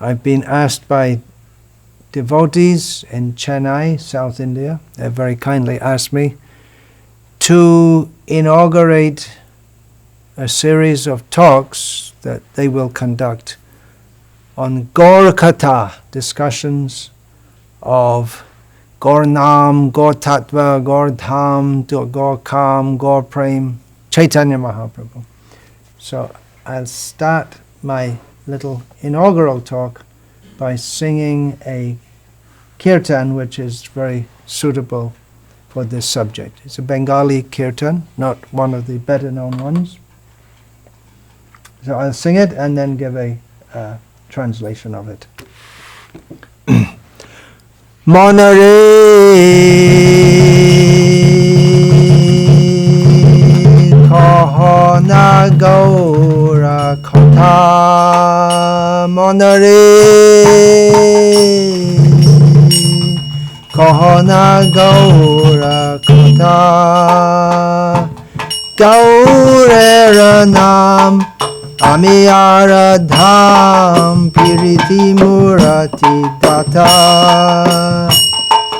I've been asked by devotees in Chennai, South India. They very kindly asked me to inaugurate a series of talks that they will conduct on Gaura Katha, discussions of Gaur Nam, Gaur Tattva, Gaur Dham, Gaur Kam, Gaur Prem, Caitanya Mahaprabhu. So I'll start my little inaugural talk by singing a kirtan which is very suitable for this subject. It's a Bengali kirtan, not one of the better known ones. So I'll sing it and then give a translation of it. Monare kahana Gaura Katha, Monare kahana Gaura Katha, Gaurera Nam Ami Aradham Piriti Murati Data,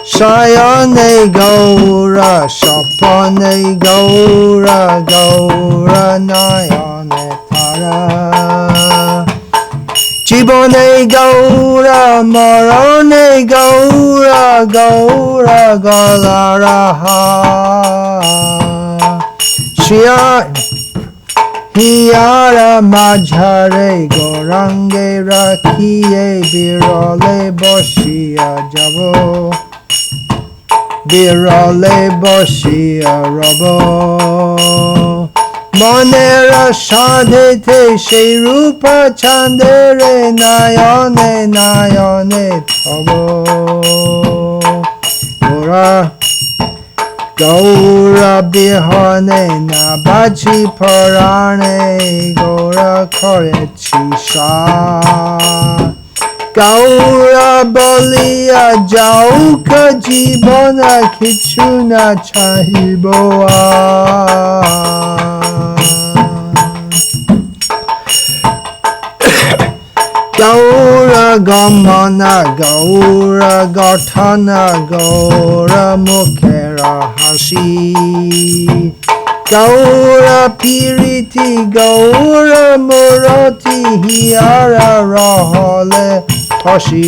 Shayane Gaura Shapane Gaura Gaura Nayane Tara, Jibone Gaura Marone Gaura Gaura Galaraha, Shia Hiyara Majhare Gorange Rakhiye Birole Boshia Jabo, Birole Boshia Rabo, Monera Shadete Sherupa Chandere Nayone Nayone Tabo, Gora Gaura Bihane Nabachi Parane Gaura Korechi Shah, Gaura Bolia Jauka Jibona Kichuna Chahiboa, Gaura Gamana Gaura Gartana Gaura Mukera Hashi, Gaura Piriti Gaura Murati Hiara Rahole Hoshi,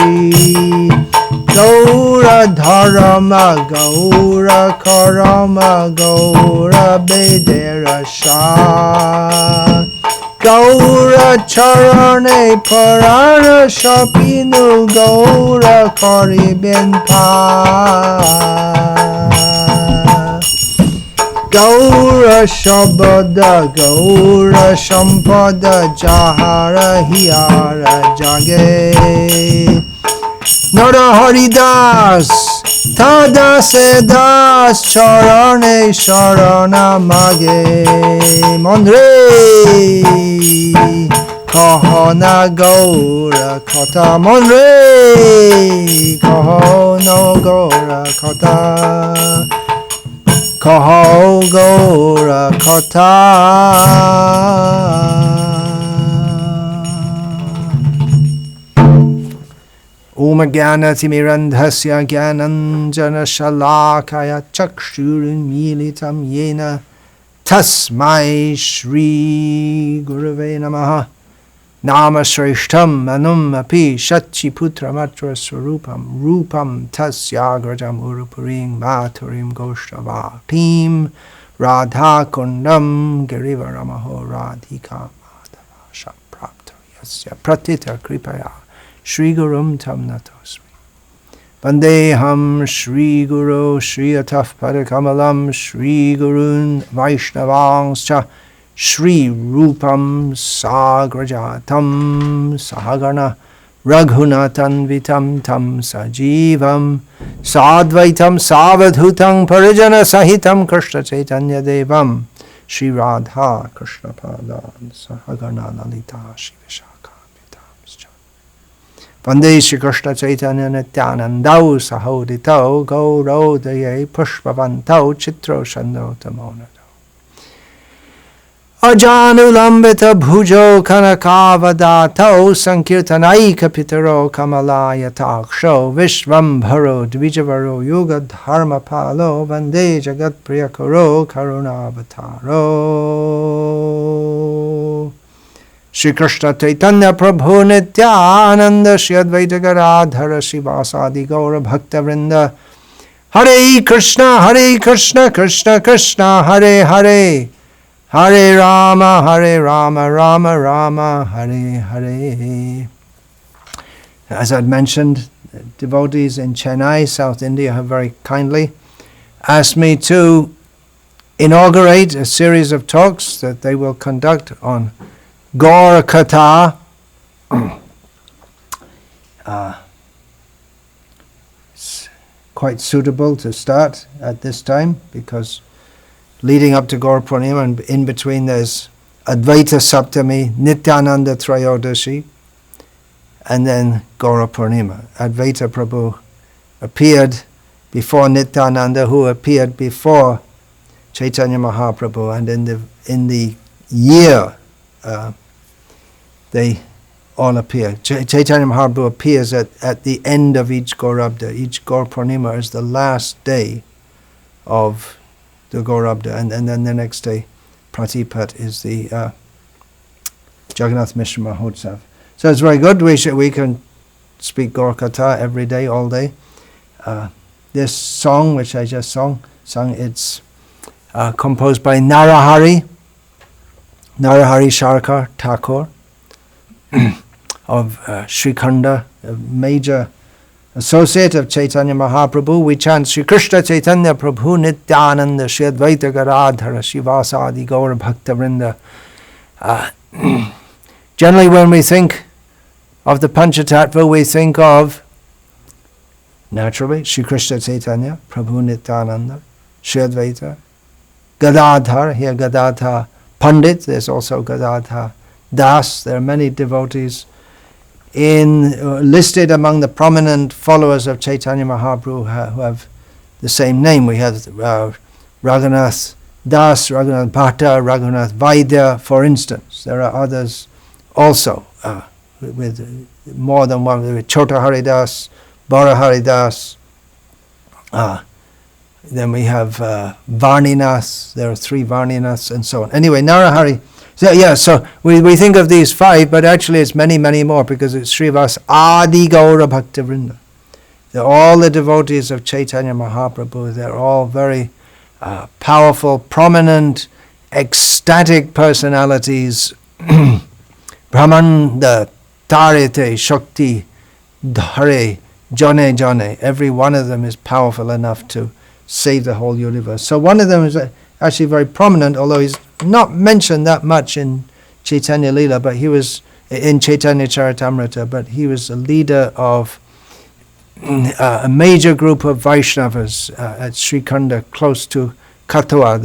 Gaura Dharama Gaura Karama Gaura Bedera Shah, Gaura Charane Parana Shapinu Gaura Kariben Pa, Gaura Shabada Gaura Shampada Jahara Hiara Jage, Nara Haridas Tada Sedas Charane Sharana Mage, Monre Kahana Gaura Katha, Monre Kahana Gaura Katha, Kaho Gaura Katha. Om Jnana Timirandhasya Jnananjana Shalakaya Chakshurun Militam Yena Tasmai Shri Gurave Namaha. Nama Shrishtam Manum Api Shachi Putra Matra Swarupam Rupam Tasyagrajam Urupurim Maturim Goshtava Team Radha Kundam Girivaramaho Radhika Madhava Shaprapta Yasya Pratita Kripaya Shri Gurum Tam Natosmi. Vandeham Shri Guru Shri Ataf Padakamalam Shri Gurun Vaishnavangscha Shri Rupam Sagrajatam Sahagana Raghunatan Vitam Tam Sajivam Sadvaitam Savadhutam Parijana Sahitam Krishna Chaitanya Devam Shri Radha Krishna Padan Sahagana Lalita Shivashaka Vande Shri Krishna Chaitanya Nityanandau Sahoditau Gaurodaye Pushpavantau Chitro Shando Tamonado. Ajanulambita bhujo kanakavadato sankirtanaika pitaro kamalaya taksho vishvambharo dvijavaro yoga dharma palo vande jagat priyakaro karunavataro. Shri Krishna Chaitanya Prabhu Nityananda Shri Advaita Gadadhara Srivasadi Gaura Bhakta Vrinda. Hare Krishna Krishna Krishna Hare Hare, Hare Rama Rama Rama Hare Hare. As I'd mentioned, devotees in Chennai, South India, have very kindly asked me to inaugurate a series of talks that they will conduct on Gaura Katha. It's quite suitable to start at this time because leading up to Gaura Purnima and in between there's Advaita Saptami, Nityananda Trayodashi, and then Gaura Purnima. Advaita Prabhu appeared before Nityananda, who appeared before Caitanya Mahaprabhu, and in the year they all appear. Caitanya Mahaprabhu appears at the end of each Gaurabda. Each Gaur Purnima is the last day of the Gaurabda, and then the next day, Pratipat, is the Jagannath Mishra Mahotsav. So it's very good. We can speak Gaura Katha every day, all day. This song, which I just sung, it's composed by Narahari Sharkar Thakur of Srikhanda, a major associate of Caitanya Mahaprabhu. We chant Shri Krishna Chaitanya Prabhu Nityananda Shri Advaita Gadadhara Srivasadi Gaura Bhakta Vrinda. Generally when we think of the Panchatattva, we think of, naturally, Shri Krishna Chaitanya Prabhu Nityananda Shri Advaita Gadadhar, here Gadadhar Pandit, there's also Gadadhar Das. There are many devotees listed among the prominent followers of Caitanya Mahaprabhu who have the same name. We have Raghunath Das, Raghunath Bhatta, Raghunath Vaidya, for instance. There are others also with more than one. Chota Haridas, Bara Haridas. Then we have Varninath. There are 3 Varninaths and so on. Anyway, Narahari. So we think of these 5, but actually it's many, many more because it's Srivas Adi Gaura Bhakta Vrinda. They're all the devotees of Caitanya Mahaprabhu. They're all very powerful, prominent, ecstatic personalities. Brahmanda, Tarite, Shakti, Dhare, Jane Jane. Every one of them is powerful enough to save the whole universe. So one of them is actually very prominent, although he's not mentioned that much in Chaitanya Leela, but he was in Chaitanya Charitamrita, but he was a leader of a major group of Vaishnavas at Srikhanda, close to Kathua,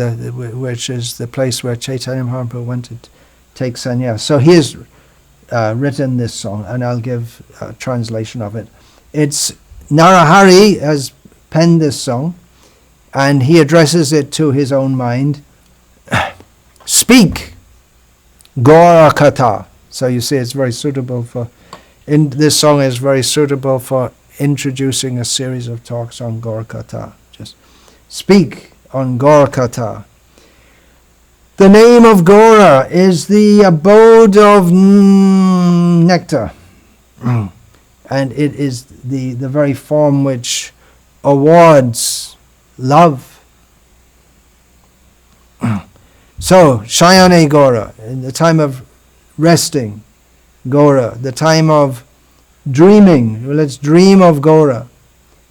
which is the place where Chaitanya Mahaprabhu went to take sannyas. So he has written this song, and I'll give a translation of it. It's Narahari has penned this song, and he addresses it to his own mind. Speak, Gaura Katha. So you see, it's very suitable for. This song is very suitable for introducing a series of talks on Gaura Katha. Just speak on Gaura Katha. The name of Gaura is the abode of nectar, and it is the very form which awards love. So, Shayane Gaura, in the time of resting, Gaura, the time of dreaming, let's dream of Gaura.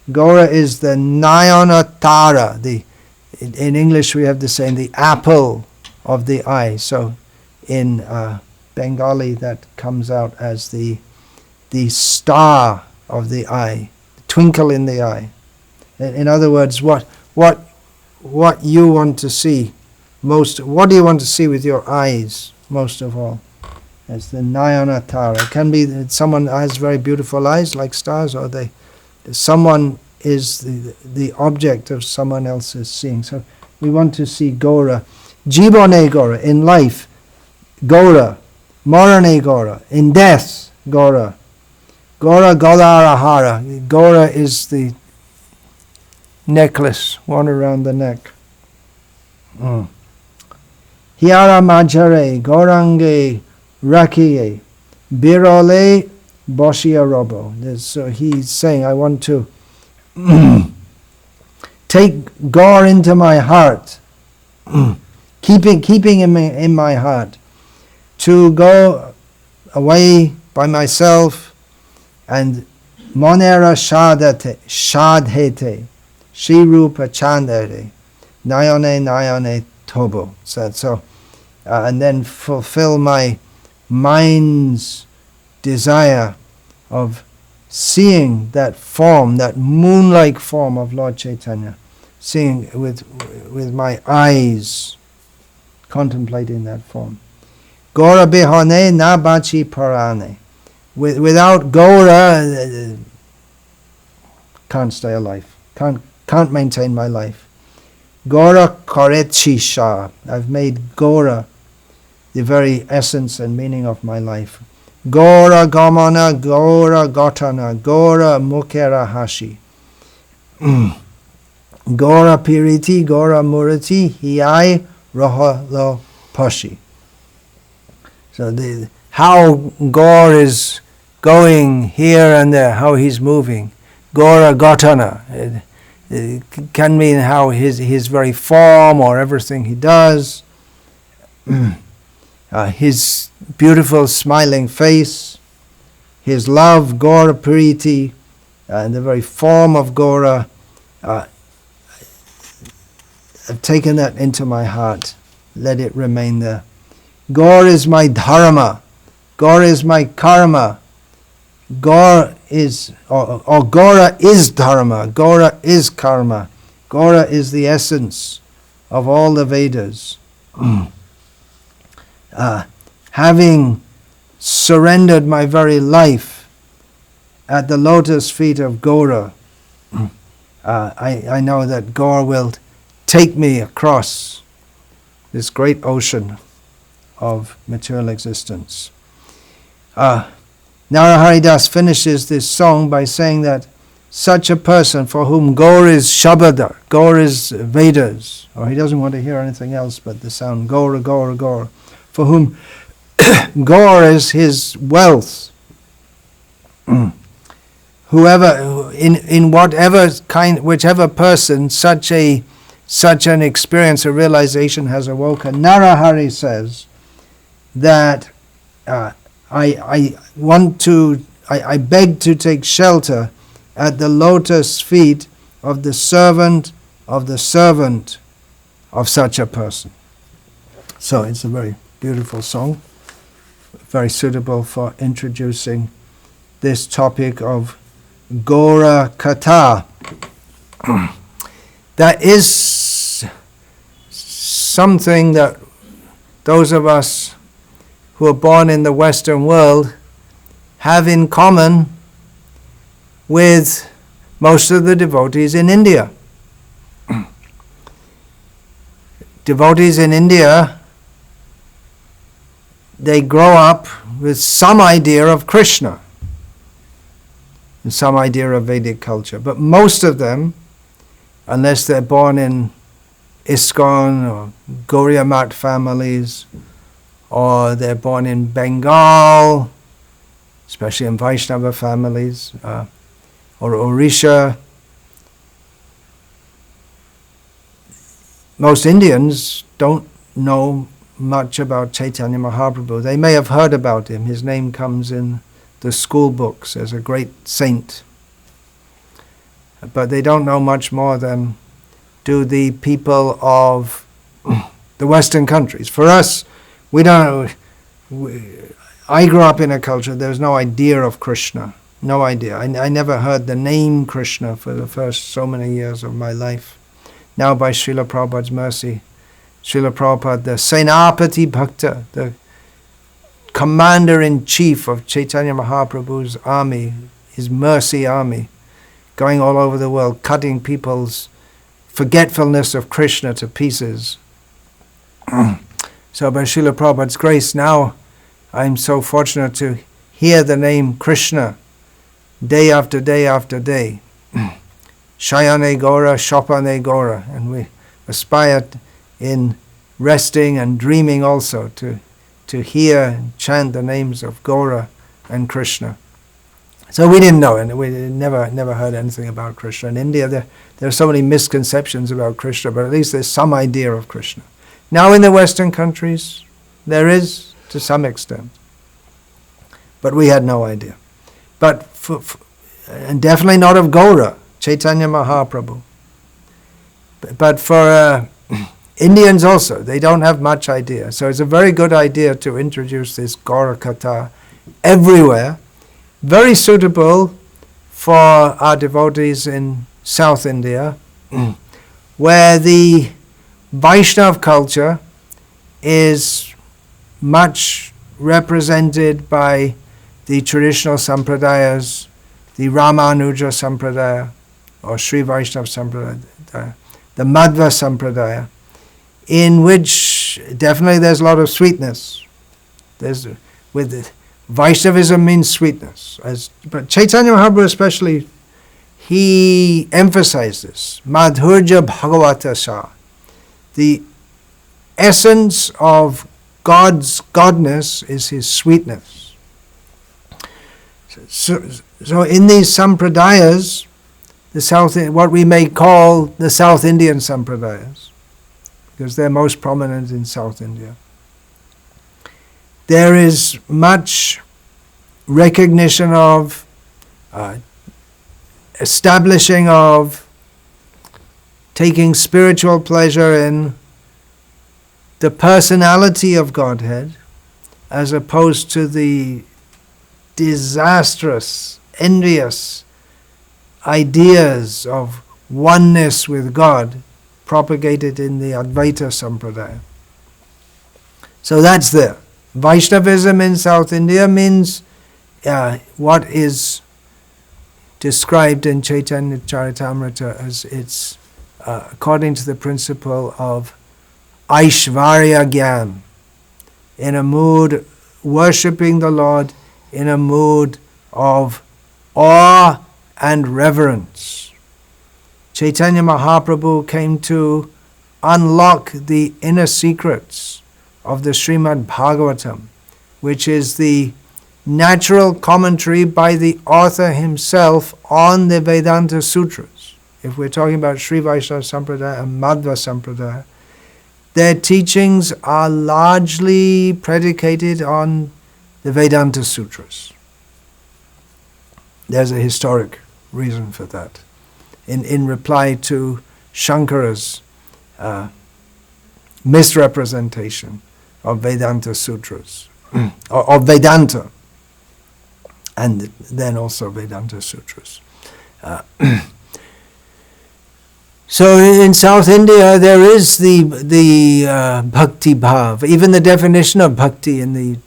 Gaura is the Nayana Tara. In English we have the saying, the apple of the eye. So in Bengali that comes out as the star of the eye, the twinkle in the eye. In other words, what you want to see most, what do you want to see with your eyes most of all? It's the Nayana Tara. It can be that someone has very beautiful eyes like stars, or someone is the object of someone else's seeing. So we want to see Gaura. Jibone Gaura, in life, Gaura, Marane Gaura, in death, Gaura. Gaura Galarahara. Gaura is the necklace worn around the neck. Hiara Majare, Gaurange Rakiye, Birole Boshia Robo. So he's saying, I want to take Gaur into my heart, keeping him in my heart, to go away by myself and monera shadhete, shirupa chandere, nayone tobo. So and then fulfill my mind's desire of seeing that form, that moon-like form of Lord Chaitanya, seeing with my eyes, contemplating that form. Gaura bihane na bachi parane. Without Gaura, can't stay alive. Can't maintain my life. Gaura korechi sha. I've made Gaura the very essence and meaning of my life. Gaura gamana, Gaura gotana, Gaura mukera hashi. Gaura piriti, Gaura murati, hiai rohalo pashi. So how Gaur is going here and there, how he's moving. Gaura gotana. It can mean how his very form or everything he does. His beautiful smiling face, his love, Gaura Priti, and the very form of Gaura. I've taken that into my heart. Let it remain there. Gaur is my dharma. Gaur is my karma. Gaur is, or Gaura is dharma. Gaura is karma. Gaura is the essence of all the Vedas. Having surrendered my very life at the lotus feet of Gaura, I know that Gaur will take me across this great ocean of material existence. Narahari Das finishes this song by saying that such a person for whom Gaur is Shabada, Gaur is Vedas, or he doesn't want to hear anything else but the sound Gaura, Gaura, Gaura, for whom Gaur is his wealth. Whoever, in whatever kind, whichever person such an experience or realization has awoken, Narahari says that I beg to take shelter at the lotus feet of the servant of such a person. So it's a very beautiful song, very suitable for introducing this topic of Gaura Katha. That is something that those of us who are born in the Western world have in common with most of the devotees in India. Devotees in India, they grow up with some idea of Krishna and some idea of Vedic culture. But most of them, unless they're born in ISKCON or Gauriya Math families, or they're born in Bengal, especially in Vaishnava families, or Orisha. Most Indians don't know much about Caitanya Mahaprabhu. They may have heard about him. His name comes in the school books as a great saint. But they don't know much more than do the people of the Western countries. For us, we don't. I grew up in a culture, there was no idea of Krishna. No idea. I never heard the name Krishna for the first so many years of my life. Now by Srila Prabhupada's mercy, Srila Prabhupada, the Senapati Bhakta, the commander-in-chief of Caitanya Mahaprabhu's army, his mercy army, going all over the world, cutting people's forgetfulness of Krishna to pieces. So by Srila Prabhupada's grace, now I'm so fortunate to hear the name Krishna day after day after day. Shayane Gaura, Shopane Gaura. And we aspire in resting and dreaming also to hear and chant the names of Gaura and Krishna. So we didn't know, and we never heard anything about Krishna. In India, there are so many misconceptions about Krishna, but at least there's some idea of Krishna. Now in the Western countries, there is to some extent, but we had no idea. But and definitely not of Gaura, Caitanya Mahaprabhu. But for Indians also, they don't have much idea. So it's a very good idea to introduce this Gaura Katha everywhere. Very suitable for our devotees in South India, where the Vaishnav culture is much represented by the traditional sampradayas, the Ramanuja sampradaya, or Sri Vaishnava sampradaya, the Madhva sampradaya, in which definitely there's a lot of sweetness. Vaishnavism means sweetness. But Caitanya Mahaprabhu especially, he emphasizes Madhurja Bhagavata Sa. The essence of God's godness is his sweetness. So in these sampradayas, what we may call the South Indian sampradayas, because they're most prominent in South India, there is much recognition of, establishing of, taking spiritual pleasure in the personality of Godhead, as opposed to the disastrous, envious ideas of oneness with God propagated in the Advaita Sampradaya. So that's there. Vaishnavism in South India means what is described in Chaitanya Charitamrita as it's according to the principle of Aishvarya Gyan, in a mood worshipping the Lord, in a mood of awe and reverence. Chaitanya Mahaprabhu came to unlock the inner secrets of the Srimad Bhagavatam, which is the natural commentary by the author himself on the Vedanta Sutras. If we're talking about Sri Vaishnava Sampradaya and Madhva Sampradaya, their teachings are largely predicated on the Vedanta Sutras. There's a historic reason for that. In reply to Shankara's misrepresentation of Vedanta Sutras, of Vedanta, and then also Vedanta Sutras. So in South India there is the Bhakti Bhav. Even the definition of Bhakti in the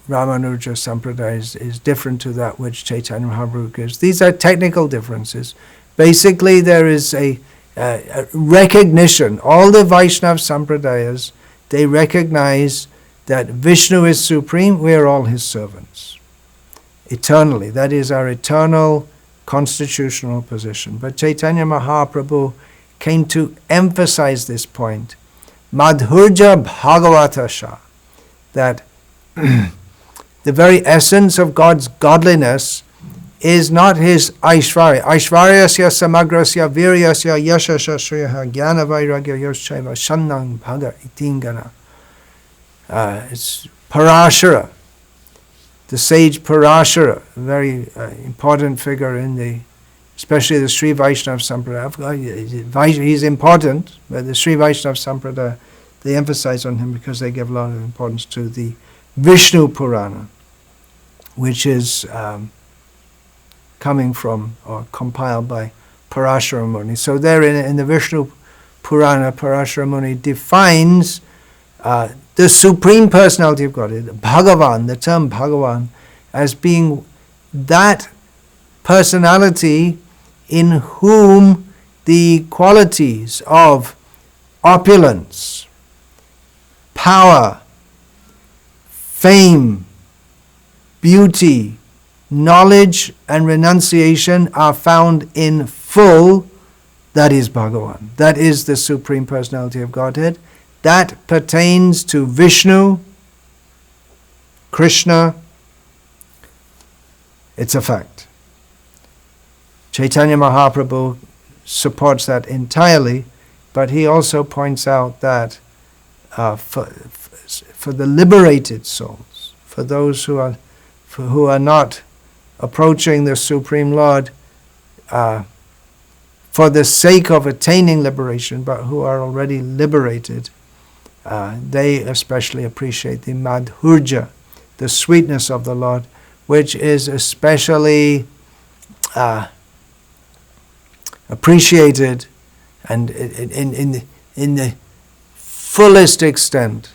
Ramanuja Sampradaya is different to that which Chaitanya Mahaprabhu gives. These are technical differences. Basically there is a recognition. All the Vaishnava Sampradayas, they recognize that Vishnu is supreme, we are all his servants. Eternally. That is our eternal constitutional position. But Chaitanya Mahaprabhu came to emphasize this point. Madhurja Bhagavata Sha. That the very essence of God's godliness is not his Aishvarya. Aishvaryasya samagrasya viryasya yashasya shriyaha jnana vairagya yoshchaiva shannang bhaga itingana. It's Parashara, the sage Parashara, a very important figure in especially the Sri Vaishnava Sampradaya. He's important, but the Sri Vaishnava Sampradaya, they emphasize on him because they give a lot of importance to the Vishnu Purana, which is coming from or compiled by Parashara Muni. So there in the Vishnu Purana, Parashara Muni defines the Supreme Personality of God, Bhagavan, the term Bhagavan, as being that personality in whom the qualities of opulence, power, fame, beauty, knowledge and renunciation are found in full, that is Bhagavan. That is the Supreme Personality of Godhead. That pertains to Vishnu, Krishna. It's a fact. Chaitanya Mahaprabhu supports that entirely, but he also points out that for the liberated souls, for those who are not approaching the Supreme Lord for the sake of attaining liberation, but who are already liberated, they especially appreciate the madhurja, the sweetness of the Lord, which is especially appreciated and in the fullest extent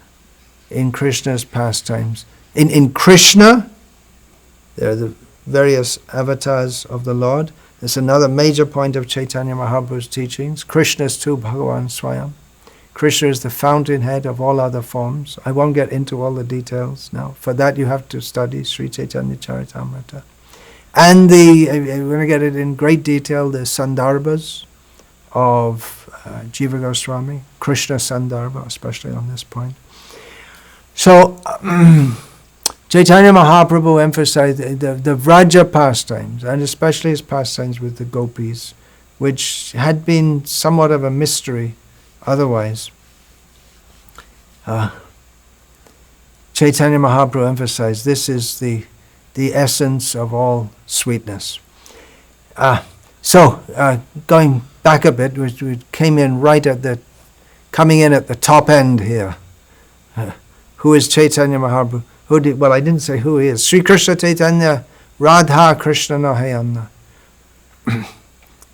in Krishna's pastimes. In Krishna, there are the various avatars of the Lord. There's another major point of Chaitanya Mahaprabhu's teachings. Krishna is too Bhagavan Swayam. Krishna is the fountainhead of all other forms. I won't get into all the details now. For that you have to study Sri Chaitanya Charitamrita. And we're going to get it in great detail, the Sandarbhas of Jiva Goswami, Krishna Sandarbha, especially on this point. So, Chaitanya Mahaprabhu emphasized the Vraja pastimes, and especially his pastimes with the gopis, which had been somewhat of a mystery otherwise. Chaitanya Mahaprabhu emphasized this is the essence of all sweetness. Going back a bit, we came in coming in at the top end here. Who is Chaitanya Mahaprabhu? I didn't say who he is. Sri Krishna Chaitanya Radha Krishna Nahayanna.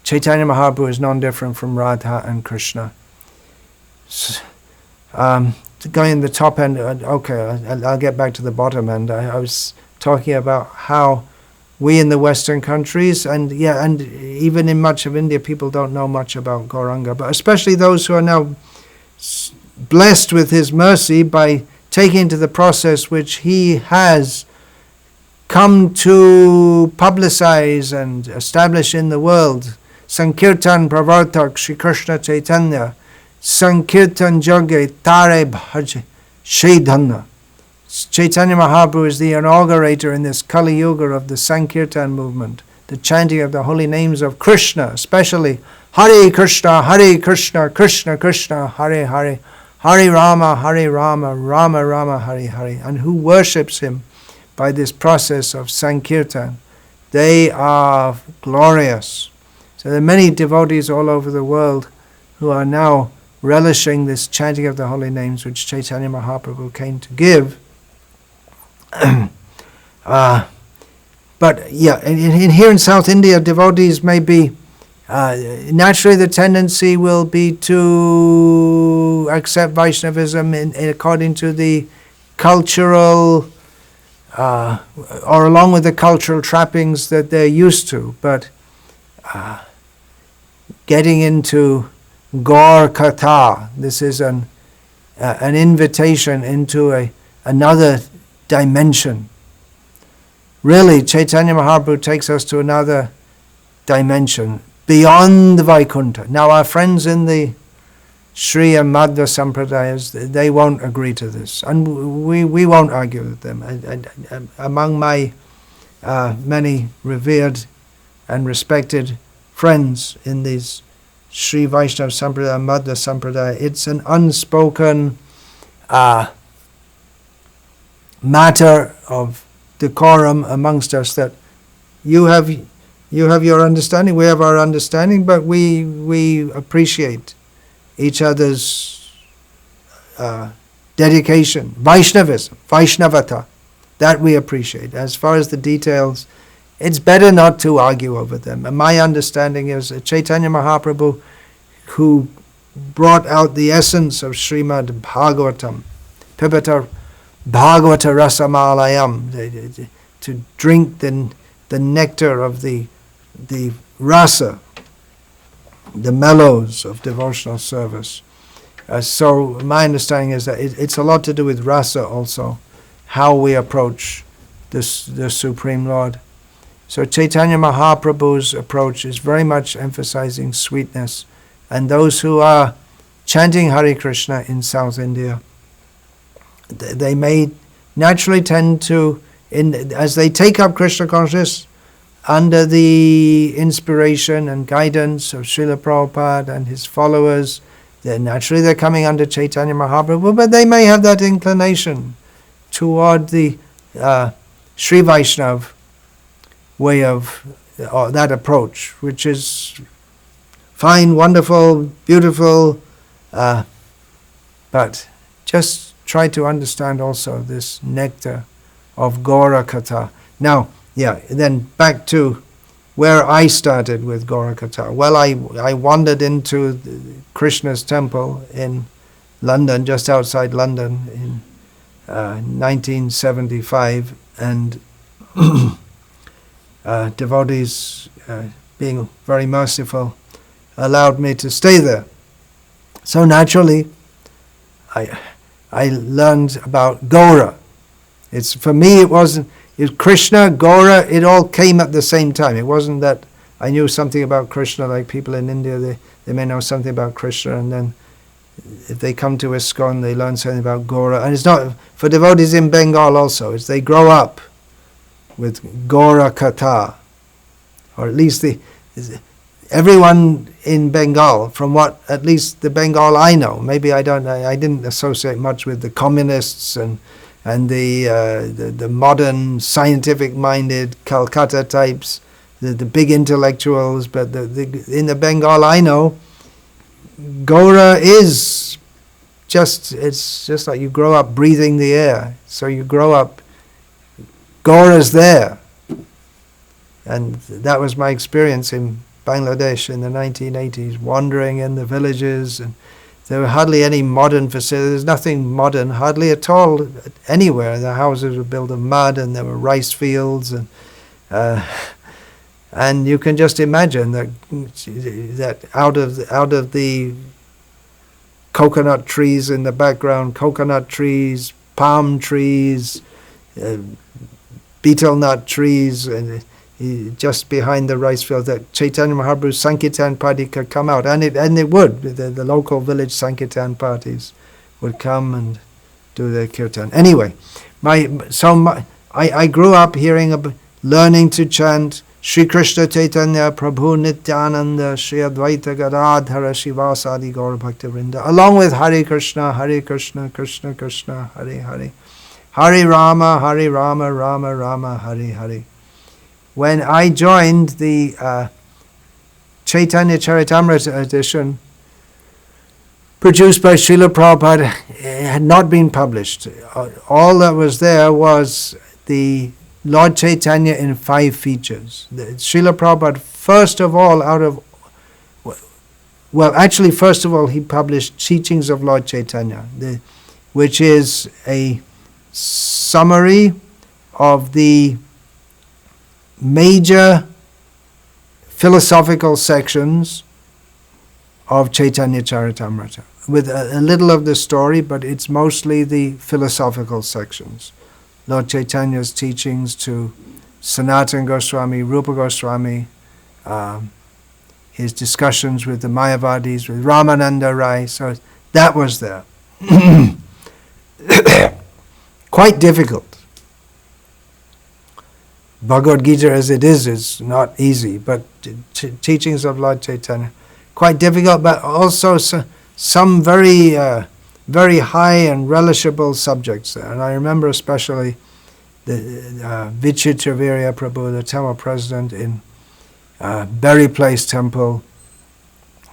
Chaitanya Mahaprabhu is non-different from Radha and Krishna. Going in the top end, I'll get back to the bottom end. I was talking about how we in the Western countries, and even in much of India, people don't know much about Gauranga, but especially those who are now blessed with his mercy by taking to the process which he has come to publicize and establish in the world. Sankirtan Pravartak Shri Krishna Chaitanya, Sankirtan Jagge Tare Bhaj Shaidhanna. Chaitanya Mahaprabhu is the inaugurator in this Kali Yuga of the Sankirtan movement, the chanting of the holy names of Krishna, especially Hare Krishna, Krishna Krishna, Hare Hare, Hare Rama, Rama Rama, Hare Hare, and who worships him by this process of Sankirtan. They are glorious. So there are many devotees all over the world who are now relishing this chanting of the holy names which Chaitanya Mahaprabhu came to give. But here in South India, devotees may be naturally the tendency will be to accept Vaishnavism according to the cultural or along with the cultural trappings that they're used to, but getting into Gaura Katha, this is an invitation into another dimension. Really, Chaitanya Mahaprabhu takes us to another dimension, beyond the Vaikuntha. Now our friends in the Sri and Madhva Sampradayas, they won't agree to this, and we won't argue with them. Among my many revered and respected friends in these Sri Vaishnava Sampradaya and Madhva Sampradaya, it's an unspoken matter of decorum amongst us that you have your understanding, we have our understanding, but we appreciate each other's dedication, Vaishnavism, Vaishnavata, that we appreciate. As far as the details, it's better not to argue over them. And my understanding is that Chaitanya Mahaprabhu, who brought out the essence of Srimad Bhagavatam, Pibata Bhagavata Rasamalayam, to drink the nectar of the rasa, the mellows of devotional service. So my understanding is that it's a lot to do with rasa also. how we approach the Supreme Lord. So Caitanya Mahaprabhu's approach is very much emphasizing sweetness. And those who are chanting Hare Krishna in South India, they may naturally tend to, as they take up Krishna consciousness under the inspiration and guidance of Srila Prabhupada and his followers, they're coming under Caitanya Mahaprabhu, but they may have that inclination toward the Sri Vaishnav way of that approach, which is fine, wonderful, beautiful, but just try to understand also this nectar of Gaura Katha. Now, then back to where I started with Gaura Katha. Well, I wandered into Krishna's temple in London, just outside London, in 1975, and devotees, being very merciful, allowed me to stay there. So naturally, I learned about Gaura. For me, it was Krishna, Gaura, it all came at the same time. It wasn't that I knew something about Krishna, like people in India, they may know something about Krishna, and then if they come to ISKCON, they learn something about Gaura. And it's not, for devotees in Bengal also, it's they grow up with Gaura Katha, or at least everyone in Bengal, from what at least the Bengal I know, maybe I didn't associate much with the communists and the modern scientific-minded Calcutta types, the big intellectuals, but in the Bengal I know, Gaura is it's just like you grow up breathing the air. So you grow up, Gaura's there. And that was my experience in Bangladesh in the 1980s, wandering in the villages, and there were hardly any modern facilities. There's nothing modern, hardly at all anywhere. The houses were built of mud, and there were rice fields, and you can just imagine that out of the coconut trees in the background, coconut trees, palm trees, betel nut trees, and just behind the rice field, that Chaitanya Mahaprabhu's Sankirtan party could come out, and it would. The local village Sankirtan parties would come and do their kirtan. Anyway, I grew up learning to chant Shri Krishna Chaitanya Prabhu Nityananda Shri Advaita Gadadhara Shivasadi Gaura Bhakti Vrinda, along with Hare Krishna, Krishna Krishna, Hare Hare, Hare Rama, Rama Rama, Hare Hare. When I joined the Chaitanya Charitamrita edition, produced by Srila Prabhupada, it had not been published. All that was there was the Lord Chaitanya in 5 features. Srila Prabhupada, first of all, he published Teachings of Lord Chaitanya, which is a summary of the major philosophical sections of Chaitanya Charitamrita, with a little of the story, but it's mostly the philosophical sections. Lord Chaitanya's teachings to Sanatana Goswami, Rupa Goswami, his discussions with the Mayavadis, with Ramananda Rai, so that was there. Quite difficult. Bhagavad Gita as it is not easy, but teachings of Lord Chaitanya, quite difficult, but also some very high and relishable subjects there. And I remember especially the Vichitravirya Prabhu, the temple president in Berry Place Temple,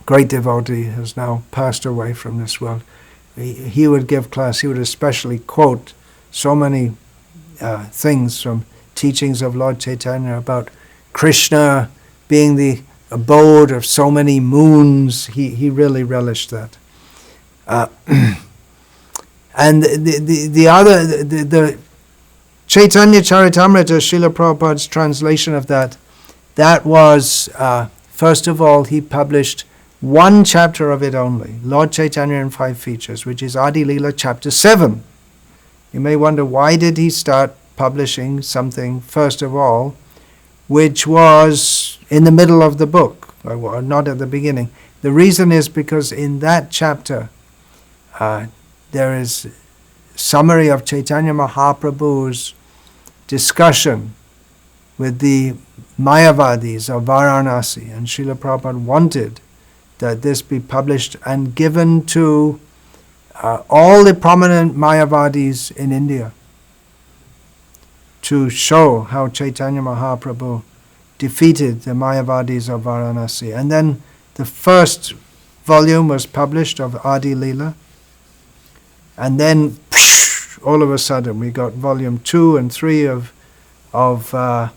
great devotee, has now passed away from this world. He would give class, he would especially quote so many things from teachings of Lord Chaitanya about Krishna being the abode of so many moons. He really relished that. And the Chaitanya Charitamrita, Srila Prabhupada's translation of that was, first of all, he published 1 chapter of it only, Lord Chaitanya in 5 features, which is Adi Leela chapter 7. You may wonder, why did he start publishing something, first of all, which was in the middle of the book, or not at the beginning? The reason is because in that chapter, there is summary of Caitanya Mahaprabhu's discussion with the Mayavadis of Varanasi, and Srila Prabhupada wanted that this be published and given to all the prominent Mayavadis in India, to show how Caitanya Mahaprabhu defeated the Mayavadis of Varanasi. And then the first volume was published of Adi Leela, and then all of a sudden we got volume 2 and 3 of Adi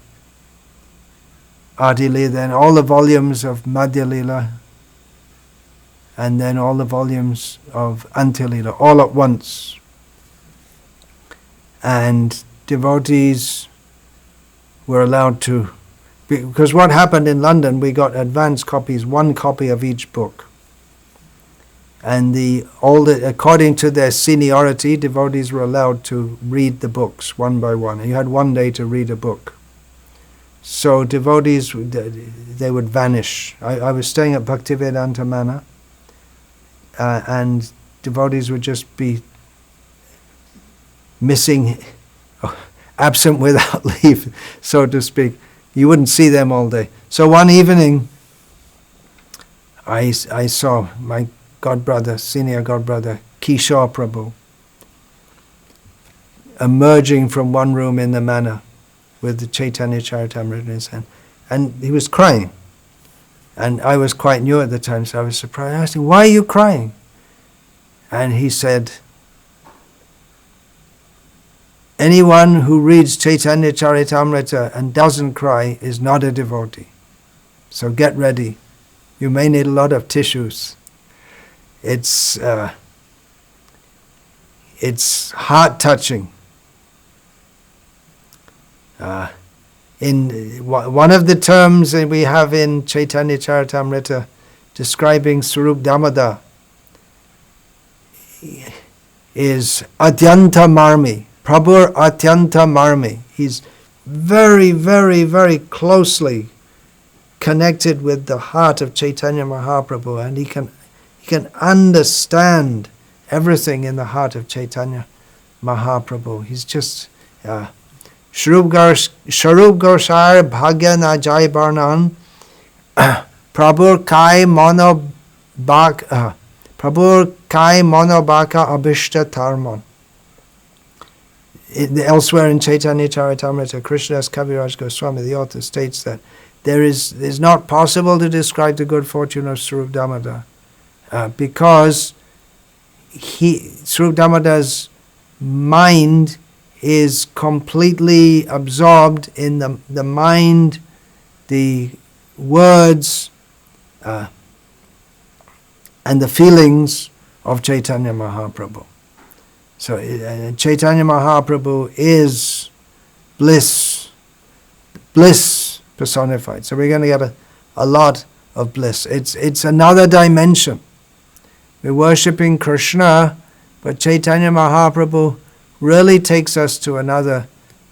Leela, then all the volumes of Madhya Leela, and then all the volumes of Anta Leela, all at once. And devotees were allowed to, because what happened in London, we got advance copies, 1 copy of each book. And according to their seniority, devotees were allowed to read the books one by one. You had 1 day to read a book. So devotees, they would vanish. I was staying at Bhaktivedanta Manor, and devotees would just be missing, absent without leave, so to speak. You wouldn't see them all day. So one evening, I saw my godbrother, senior godbrother, Kishore Prabhu, emerging from one room in the manor with the Caitanya Charitamrita in his hand. And he was crying. And I was quite new at the time, so I was surprised. I asked him, "Why are you crying?" And he said, "Anyone who reads Caitanya Charitamrita and doesn't cry is not a devotee. So get ready. You may need a lot of tissues." It's heart-touching. In one of the terms that we have in Caitanya Charitamrita describing Swarup Damodar is Atyanta Marmi. Prabhu Atyanta Marmi. He's very, very, very closely connected with the heart of Caitanya Mahaprabhu, and he can understand everything in the heart of Caitanya Mahaprabhu. He's just Sharup Gosar Bhagya Na Jai Barnan Prabhu Kai Mono Baka Abhishta Tarman. Elsewhere in Caitanya Charitamrita, Krishnadas Kaviraj Goswami, the author, states that it is not possible to describe the good fortune of Swarup Damodar because Swarup Damodar's mind is completely absorbed in the mind, the words, and the feelings of Caitanya Mahaprabhu. So Caitanya Mahaprabhu is bliss personified. So we're going to get a lot of bliss. It's another dimension. We're worshipping Krishna, but Caitanya Mahaprabhu really takes us to another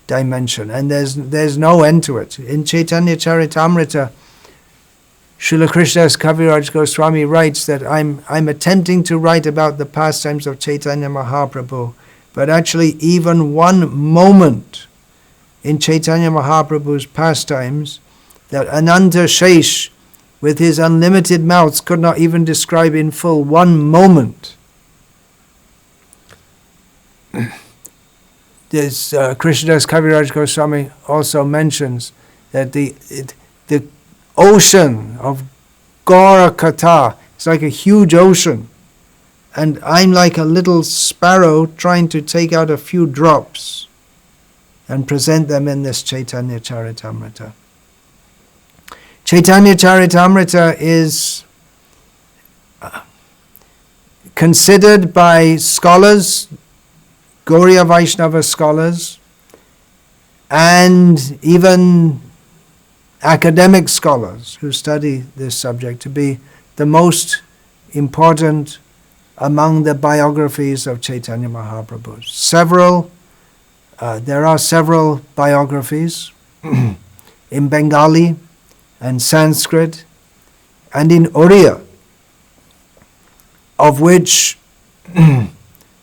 dimension, and there's no end to it. In Caitanya Charitamrita, Srila Krishnadas Kaviraj Goswami writes that I'm attempting to write about the pastimes of Caitanya Mahaprabhu, but actually even one moment in Caitanya Mahaprabhu's pastimes that Ananta Shesh, with his unlimited mouths, could not even describe in full. One moment. This Krishnadas Kaviraj Goswami also mentions that the ocean of Gaura Katha is like a huge ocean, and I'm like a little sparrow trying to take out a few drops and present them in this Caitanya Charitamrita. Caitanya Charitamrita is considered by scholars, Gauriya Vaishnava scholars, and even academic scholars who study this subject to be the most important among the biographies of Chaitanya Mahaprabhu. There are several biographies in Bengali and Sanskrit and in Oriya, of which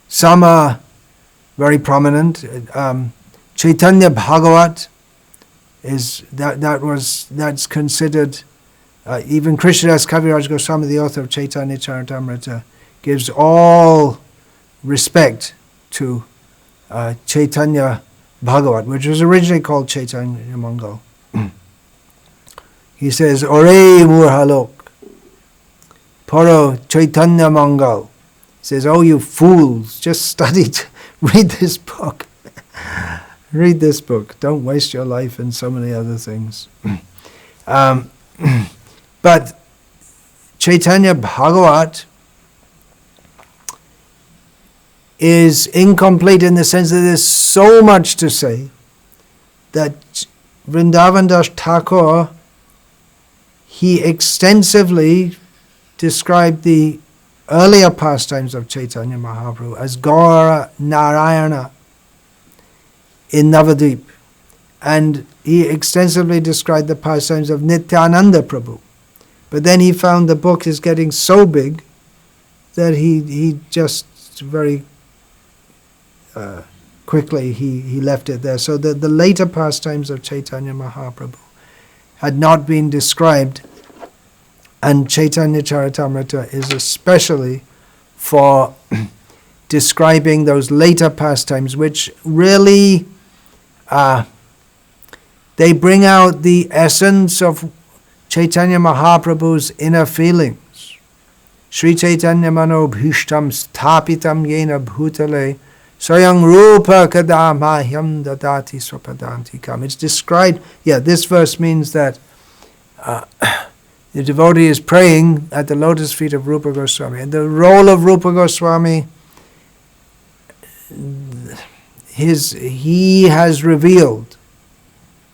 some are very prominent. Chaitanya Bhagavat that's considered. Even Krishnadas Kaviraj Goswami, the author of Chaitanya Charitamrita, gives all respect to Chaitanya Bhagavat, which was originally called Chaitanya Mangal. He says, Ore Murhalok, Paro Chaitanya Mangal. He says, oh, you fools, just study, read this book. Read this book. Don't waste your life in so many other things. But Chaitanya Bhagavat is incomplete in the sense that there's so much to say that Vrindavan Das Thakur, he extensively described the earlier pastimes of Chaitanya Mahaprabhu as Gaura Narayana in Navadvip. And he extensively described the pastimes of Nityananda Prabhu. But then he found the book is getting so big that he just very quickly he left it there. So the later pastimes of Chaitanya Mahaprabhu had not been described, and Chaitanya Charitamrita is especially for describing those later pastimes, which really they bring out the essence of Chaitanya Mahaprabhu's inner feelings. Sri Chaitanya Mano Bhishtam Sthapitam Yena Bhutale Swayam Rupa Kadamahyam Dadati Swapadantikam. It's described, this verse means that the devotee is praying at the lotus feet of Rupa Goswami. And the role of Rupa Goswami, he has revealed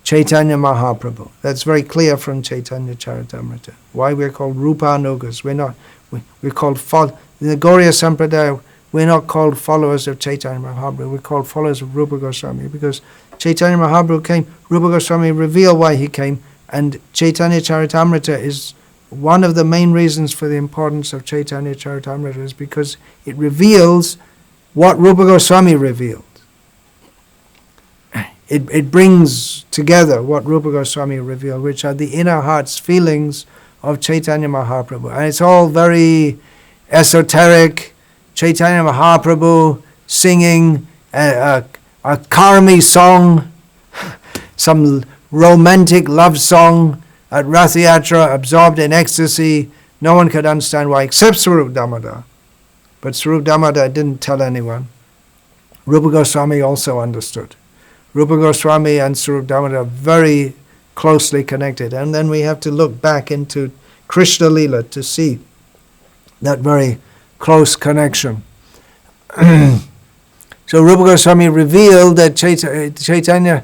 Chaitanya Mahaprabhu. That's very clear from Chaitanya Charitamrita. Why we're called Rupanugas. We're called, in the Gauriya Sampradaya, we're not called followers of Chaitanya Mahaprabhu. We're called followers of Rupa Goswami, because Chaitanya Mahaprabhu came, Rupa Goswami revealed why he came, and Chaitanya Charitamrita is one of the main reasons for the importance of Chaitanya Charitamrita, is because it reveals what Rupa Goswami revealed. It brings together what Rupa Goswami revealed, which are the inner heart's feelings of Chaitanya Mahaprabhu. And it's all very esoteric. Chaitanya Mahaprabhu singing a karmi song, some romantic love song at Rasiadra, absorbed in ecstasy. No one could understand why except Swarup Damodar. But Swarup Damodar didn't tell anyone. Rupa Goswami also understood. Rupa Goswami and Swarup Damodar are very closely connected. And then we have to look back into Krishna Leela to see that very close connection. So Rupa Goswami revealed that Chaitanya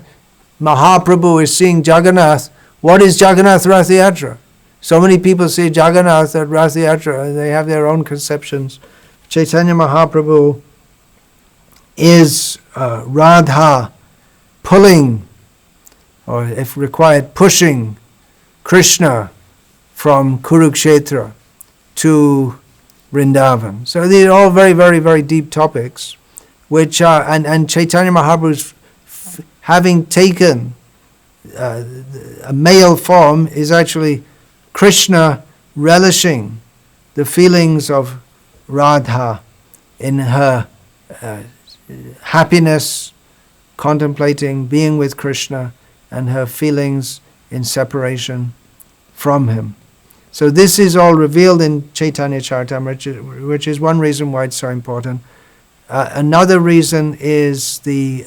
Mahaprabhu is seeing Jagannath. What is Jagannath Rasiadra? So many people see Jagannath at Rasiadra, and they have their own conceptions. Chaitanya Mahaprabhu is Radha pulling, or if required, pushing Krishna from Kurukshetra to Vrindavan. So these are all very, very, very deep topics, which are, and Chaitanya Mahaprabhu's having taken a male form is actually Krishna relishing the feelings of Radha in her happiness, contemplating being with Krishna, and her feelings in separation from him. So this is all revealed in Chaitanya Charitamrita, which is one reason why it's so important. Another reason is the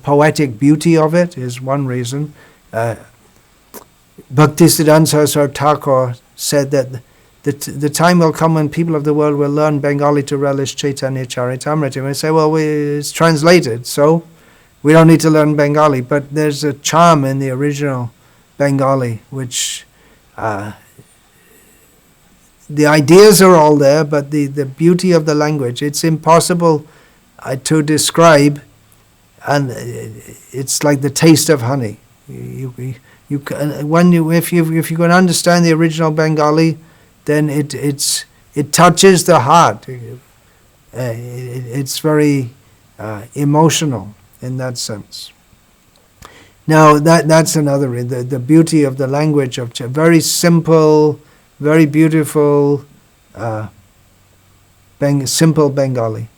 poetic beauty of it is one reason. Bhaktisiddhanta Saraswati Thakur said that the time will come when people of the world will learn Bengali to relish Chaitanya Charitamrita. And we say, well, it's translated, so we don't need to learn Bengali. But there's a charm in the original Bengali, which the ideas are all there, but the beauty of the language, it's impossible to describe, and it's like the taste of honey. If you can understand the original Bengali, then it touches the heart. It's very emotional in that sense. Now that's another, the beauty of the language of very simple, very beautiful, simple Bengali.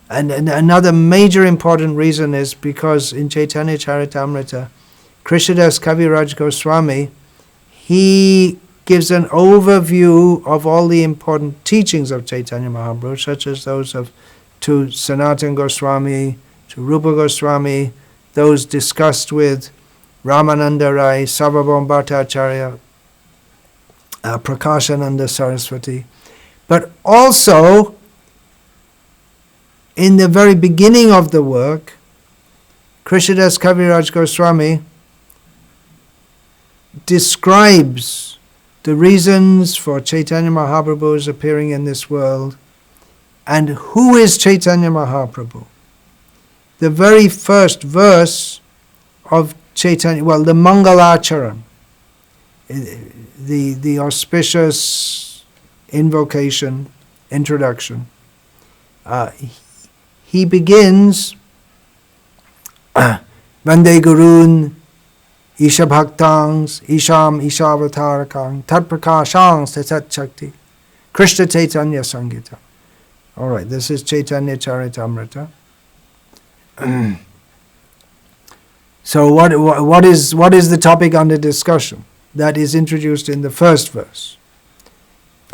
And another major important reason is because in Chaitanya Charitamrita, Krishnadas Kaviraj Goswami, he gives an overview of all the important teachings of Chaitanya Mahaprabhu, such as those to Sanatana Goswami, to Rupa Goswami, those discussed with Ramananda Rai, Sarvabhauma Bhattacharya, Prakashananda Saraswati. But also, in the very beginning of the work, Krishnadas Kaviraj Goswami describes the reasons for Chaitanya Mahaprabhu's appearing in this world and who is Chaitanya Mahaprabhu. The very first verse of Chaitanya, well, the Mangalacharan, the auspicious invocation, introduction, he begins, Vande Gurun, Isha Bhaktangs, Isham Ishavatarakang, Tat Prakashangs, Tat Shakti, Krishna Chaitanya Sangita. All right, this is Chaitanya Charitamrita. So what is the topic under discussion? That is introduced in the first verse.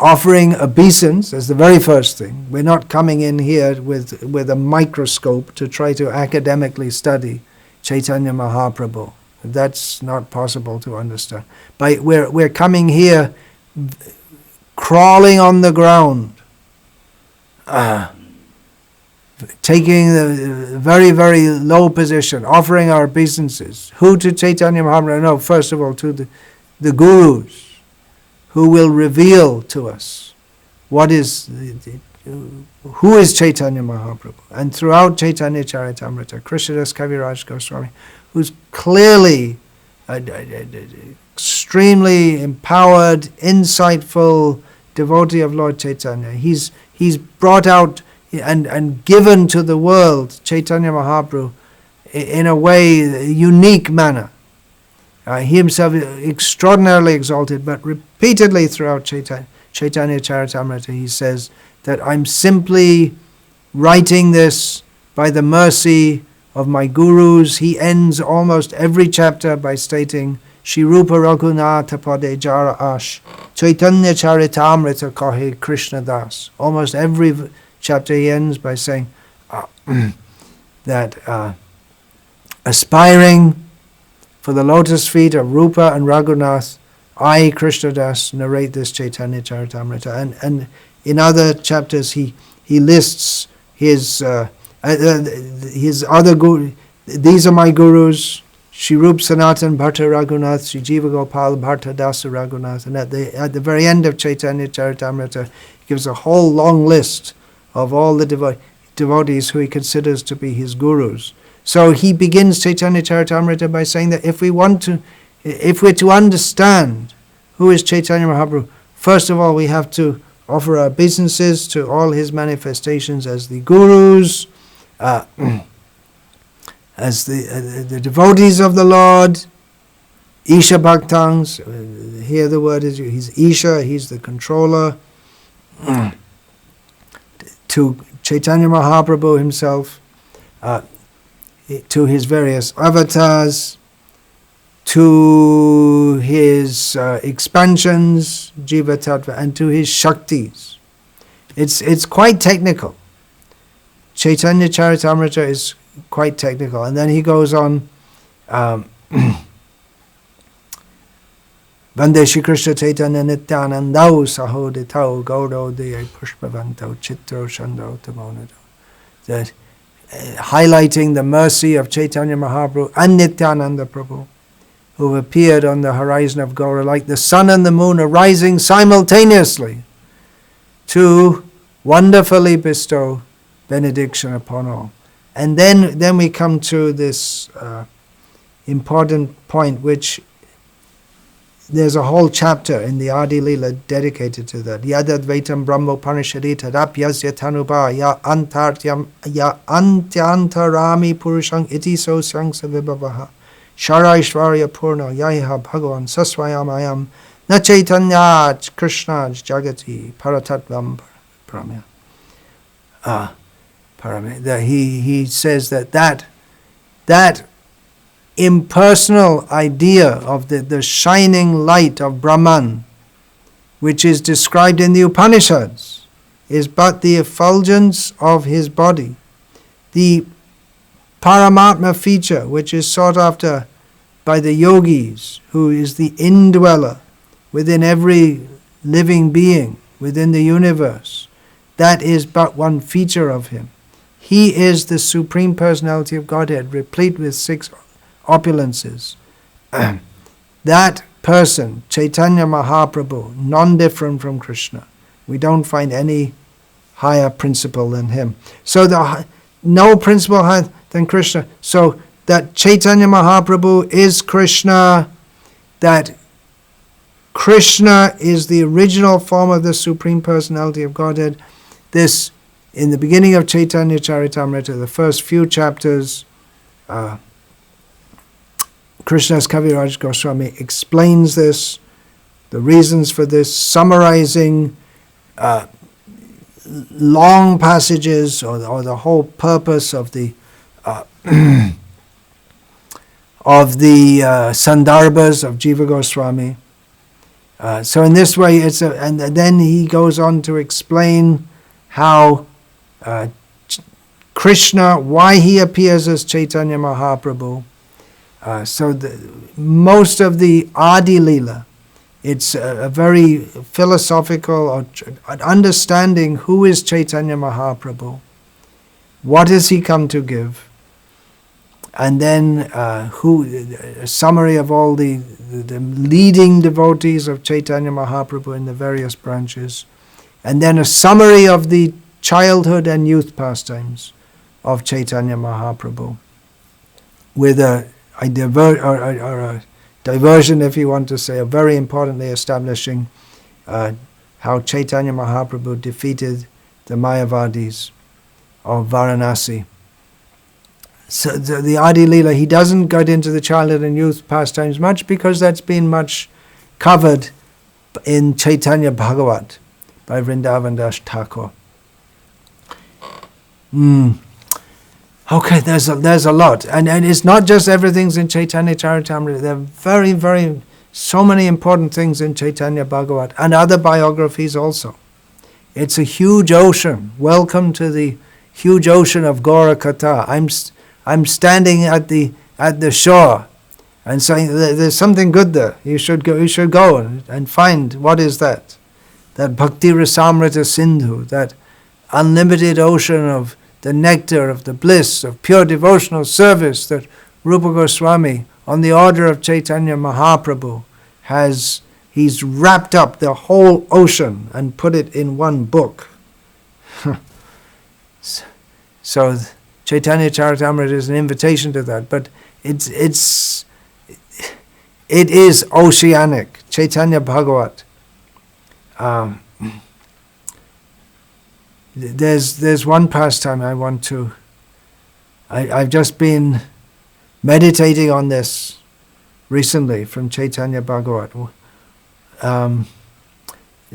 Offering obeisance as the very first thing. We're not coming in here with a microscope to try to academically study Chaitanya Mahaprabhu. That's not possible to understand. But we're coming here crawling on the ground, taking the very, very low position, offering our obeisances. Who to Chaitanya Mahaprabhu? No, first of all to the gurus, who will reveal to us who is Chaitanya Mahaprabhu. And throughout Chaitanya Charitamrita, Krishnadas Kaviraj Goswami, who's clearly extremely empowered, insightful devotee of Lord Chaitanya. He's brought out and given to the world Chaitanya Mahaprabhu in a way, unique manner. He himself extraordinarily exalted, but repeatedly throughout Chaitanya Charitamrita he says that I'm simply writing this by the mercy of my gurus. He ends almost every chapter by stating Shri Rupa Raghunatha Pade Jara Ash Chaitanya Charitamrita Kahe Krishna Das. Almost every chapter he ends by saying that aspiring for the lotus feet of Rupa and Raghunath, I, Krishna Das, narrate this Chaitanya Charitamrita. And in other chapters he lists his other gurus. These are my gurus, Shri Rup Sanatan Bhatta Raghunath, Shri Jiva Gopal Bhatta Dasa Raghunath. And at the very end of Chaitanya Charitamrita, he gives a whole long list of all the devotees who he considers to be his gurus. So he begins Chaitanya Charitamrita by saying that if we're to understand who is Chaitanya Mahaprabhu, first of all we have to offer our obeisances to all his manifestations as the gurus, as the devotees of the Lord, Isha Bhaktangs. Here the word is, he's Isha, he's the controller, to Chaitanya Mahaprabhu himself, to his various avatars, to his expansions, Jiva Tattva, and to his Shaktis. It's quite technical. Chaitanya Charitamrita is quite technical. And then he goes on, Vande Shri Krishna Chaitanya Nityanandau Sahoditau Gauro Deye Pushpavantau Chitro Shandau Tamonado. That highlighting the mercy of Chaitanya Mahaprabhu and Nityananda Prabhu, who appeared on the horizon of Gaura like the sun and the moon arising simultaneously. to wonderfully bestow benediction upon all. And then we come to this important point, which there's a whole chapter in the Adi Lila dedicated to that. Yadadvaitam Brahmopanishadi tadapyasya tanuba ya antyantarami purushang iti sosyang savibhavaha sharaishvarya purna yaha bhagavan sasvayamayam na chaitanya krishna jagati paratatvam paramya. He says that impersonal idea of the shining light of Brahman, which is described in the Upanishads, is but the effulgence of his body. The Paramatma feature, which is sought after by the yogis, who is the indweller within every living being, within the universe, that is but one feature of him. He is the Supreme Personality of Godhead, replete with 6 opulences. That person, Caitanya Mahaprabhu, non-different from Krishna. We don't find any higher principle than him. So no principle higher than Krishna. So that Caitanya Mahaprabhu is Krishna, that Krishna is the original form of the Supreme Personality of Godhead. This, in the beginning of Chaitanya Charitamrita, the first few chapters, Krishnadas Kaviraj Goswami explains this, the reasons for this, summarizing long passages or the whole purpose of the Sandarbhas of Jiva Goswami. So in this way, and then he goes on to explain how Krishna, why he appears as Caitanya Mahaprabhu. So most of the Adi Lila, it's a very philosophical understanding who is Caitanya Mahaprabhu, what has he come to give, and then a summary of all the leading devotees of Caitanya Mahaprabhu in the various branches, and then a summary of the childhood and youth pastimes of Caitanya Mahaprabhu, with a diversion, if you want to say, very importantly establishing how Caitanya Mahaprabhu defeated the Mayavadis of Varanasi. So the Adi Lila, he doesn't get into the childhood and youth pastimes much because that's been much covered in Chaitanya Bhagavat by Vrindavan Das Thakur. Okay, there's a lot, and it's not just everything's in Chaitanya Charitamrita. There are very, very, so many important things in Chaitanya Bhagavat and other biographies also. It's a huge ocean. Welcome to the huge ocean of Gaura Katha. I'm standing at the shore and saying there's something good there. You should go and find what is that. That Bhakti Rasamrita Sindhu, that unlimited ocean of the nectar of the bliss of pure devotional service that Rupa Goswami, on the order of Chaitanya Mahaprabhu, he's wrapped up the whole ocean and put it in one book. So Chaitanya Charitamrita is an invitation to that, but it is oceanic. Chaitanya Bhagavat. There's one pastime I want to. I've just been meditating on this recently from Chaitanya Bhagavat.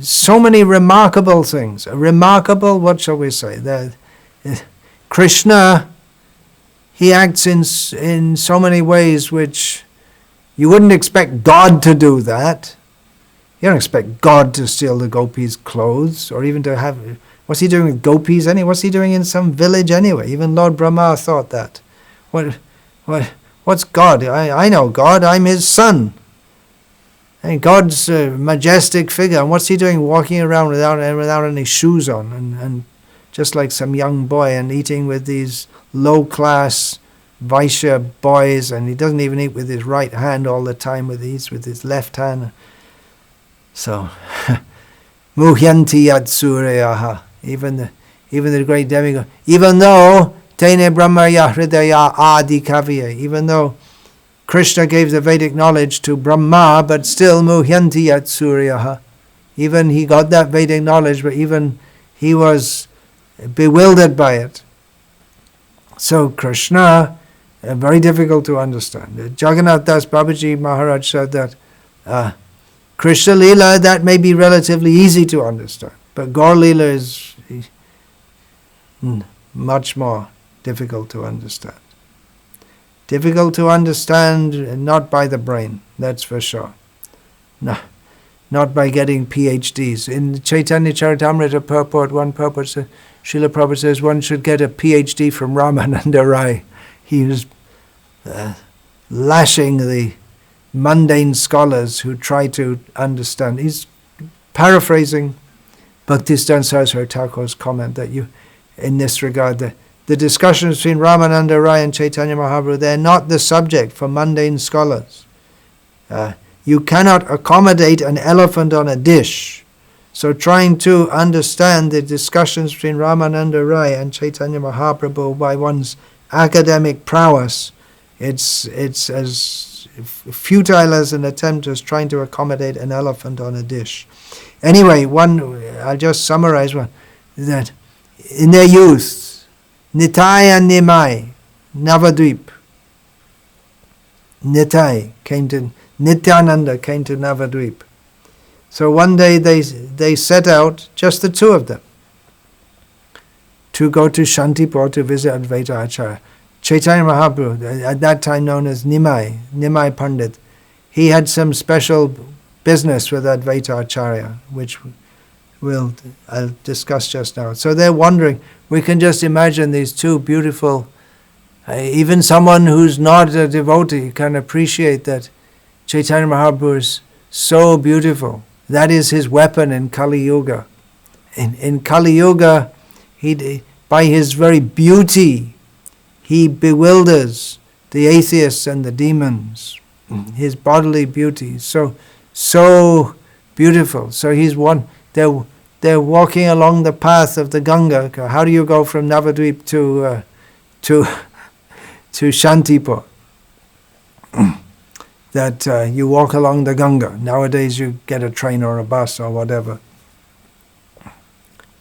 So many remarkable things. Remarkable, what shall we say? Krishna, he acts in so many ways which you wouldn't expect God to do that. You don't expect God to steal the gopis' clothes, or even to have. What's he doing with gopis anyway? What's he doing in some village anyway? Even Lord Brahma thought that. What's God? I know God. I'm his son. And God's a majestic figure. And what's he doing walking around without any shoes on, and just like some young boy, and eating with these low-class Vaishya boys, and he doesn't even eat with his right hand all the time, he eats with his left hand. So Muhyanti yat suryaha. Even the great demigod. Even though Tene Brahmaya Hridaya Adi Kavya, even though Krishna gave the Vedic knowledge to Brahma, but still Muhyanti yat suryaha. Even he got that Vedic knowledge, but even he was bewildered by it. So Krishna, very difficult to understand. Jagannath Das Babaji Maharaj said that Krishna Leela, that may be relatively easy to understand, but Gaur Leela is much more difficult to understand. Difficult to understand, not by the brain, that's for sure. No, not by getting PhDs. In Chaitanya Charitamrita purport, one purport says, Srila Prabhupada says one should get a PhD from Ramananda Rai. He was lashing the mundane scholars who try to understand. He's paraphrasing Bhaktisiddhanta Saraswati Thakur's comment that in this regard, the discussions between Ramananda Rai and Caitanya Mahaprabhu, they're not the subject for mundane scholars. You cannot accommodate an elephant on a dish. So trying to understand the discussions between Ramananda Rai and Caitanya Mahaprabhu by one's academic prowess, it's as futile as an attempt as trying to accommodate an elephant on a dish. Anyway, I'll just summarize one, that in their youth, Nitai and Nimai, Navadvip, Nityananda came to Navadvip. So one day they set out, just the two of them, to go to Shantipur to visit Advaita Acharya. Chaitanya Mahaprabhu, at that time known as Nimai Pandit, he had some special business with Advaita Acharya, which I'll discuss just now. So they're wondering, we can just imagine these two beautiful, even someone who's not a devotee can appreciate that Chaitanya Mahaprabhu is so beautiful. That is his weapon in Kali Yuga. In Kali Yuga, by his very beauty, he bewilders the atheists and the demons. His bodily beauty, so beautiful. So he's one. They're walking along the path of the Ganga. How do you go from Navadvip to Shantipur? That you walk along the Ganga. Nowadays you get a train or a bus or whatever.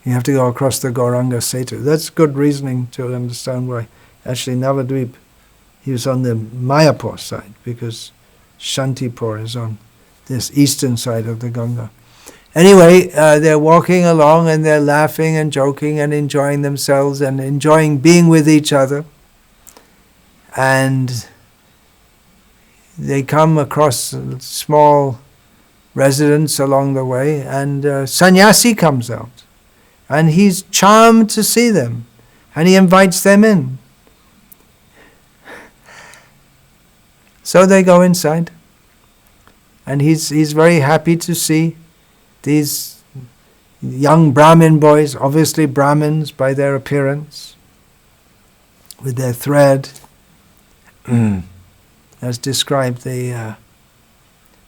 You have to go across the Gauranga Setu. That's good reasoning to understand why actually Navadvip, he was on the Mayapur side, because Shantipur is on this eastern side of the Ganga. Anyway, they're walking along and they're laughing and joking and enjoying themselves and enjoying being with each other. And they come across a small residence along the way, and sannyasi comes out. And he's charmed to see them. And he invites them in. So they go inside. And he's very happy to see these young Brahmin boys, obviously Brahmins by their appearance, with their thread, as described. And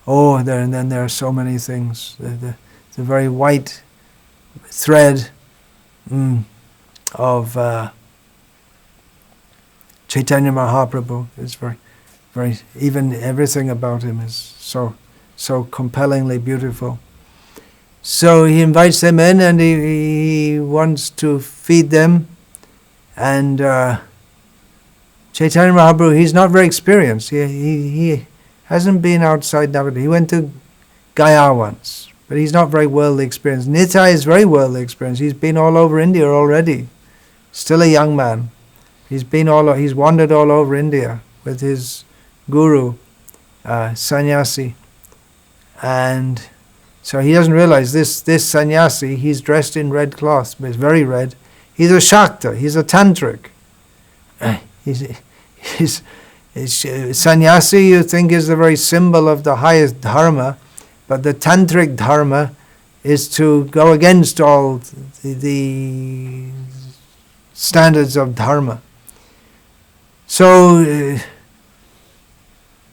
then there are so many things. The very white thread of Chaitanya Mahaprabhu is very, very. Even everything about him is so compellingly beautiful. So he invites them in, and he wants to feed them. And Chaitanya Mahaprabhu, he's not very experienced. He hasn't been outside Navadvip. He went to Gaya once, but he's not very worldly experienced. Nitai is very worldly experienced. He's been all over India already. Still a young man. He's wandered all over India with his guru, sannyasi. And so he doesn't realize this sannyasi, he's dressed in red cloth, but it's very red. He's a Shakta, he's a tantric. He's sannyasi, you think, is the very symbol of the highest dharma, but the tantric dharma is to go against all the standards of dharma. So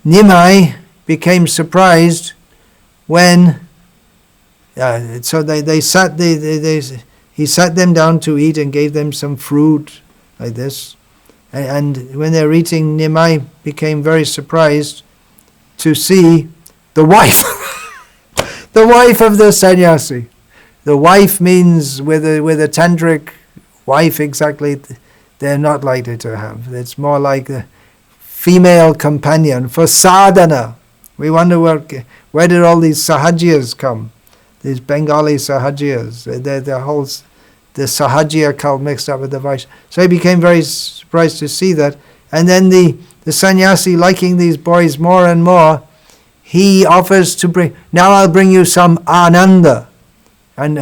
Nimai became surprised when So he sat them down to eat and gave them some fruit like this. And when they were eating, Nimai became very surprised to see the wife, the wife of the sannyasi. The wife means with a tantric wife exactly, they're not likely to have. It's more like a female companion for sadhana. We wonder where did all these sahajiyas come? These Bengali sahajiyas. The sahajiya cult mixed up with the Vaishnava. So he became very surprised to see that. And then the sannyasi, liking these boys more and more, he offers to bring, now I'll bring you some ananda. And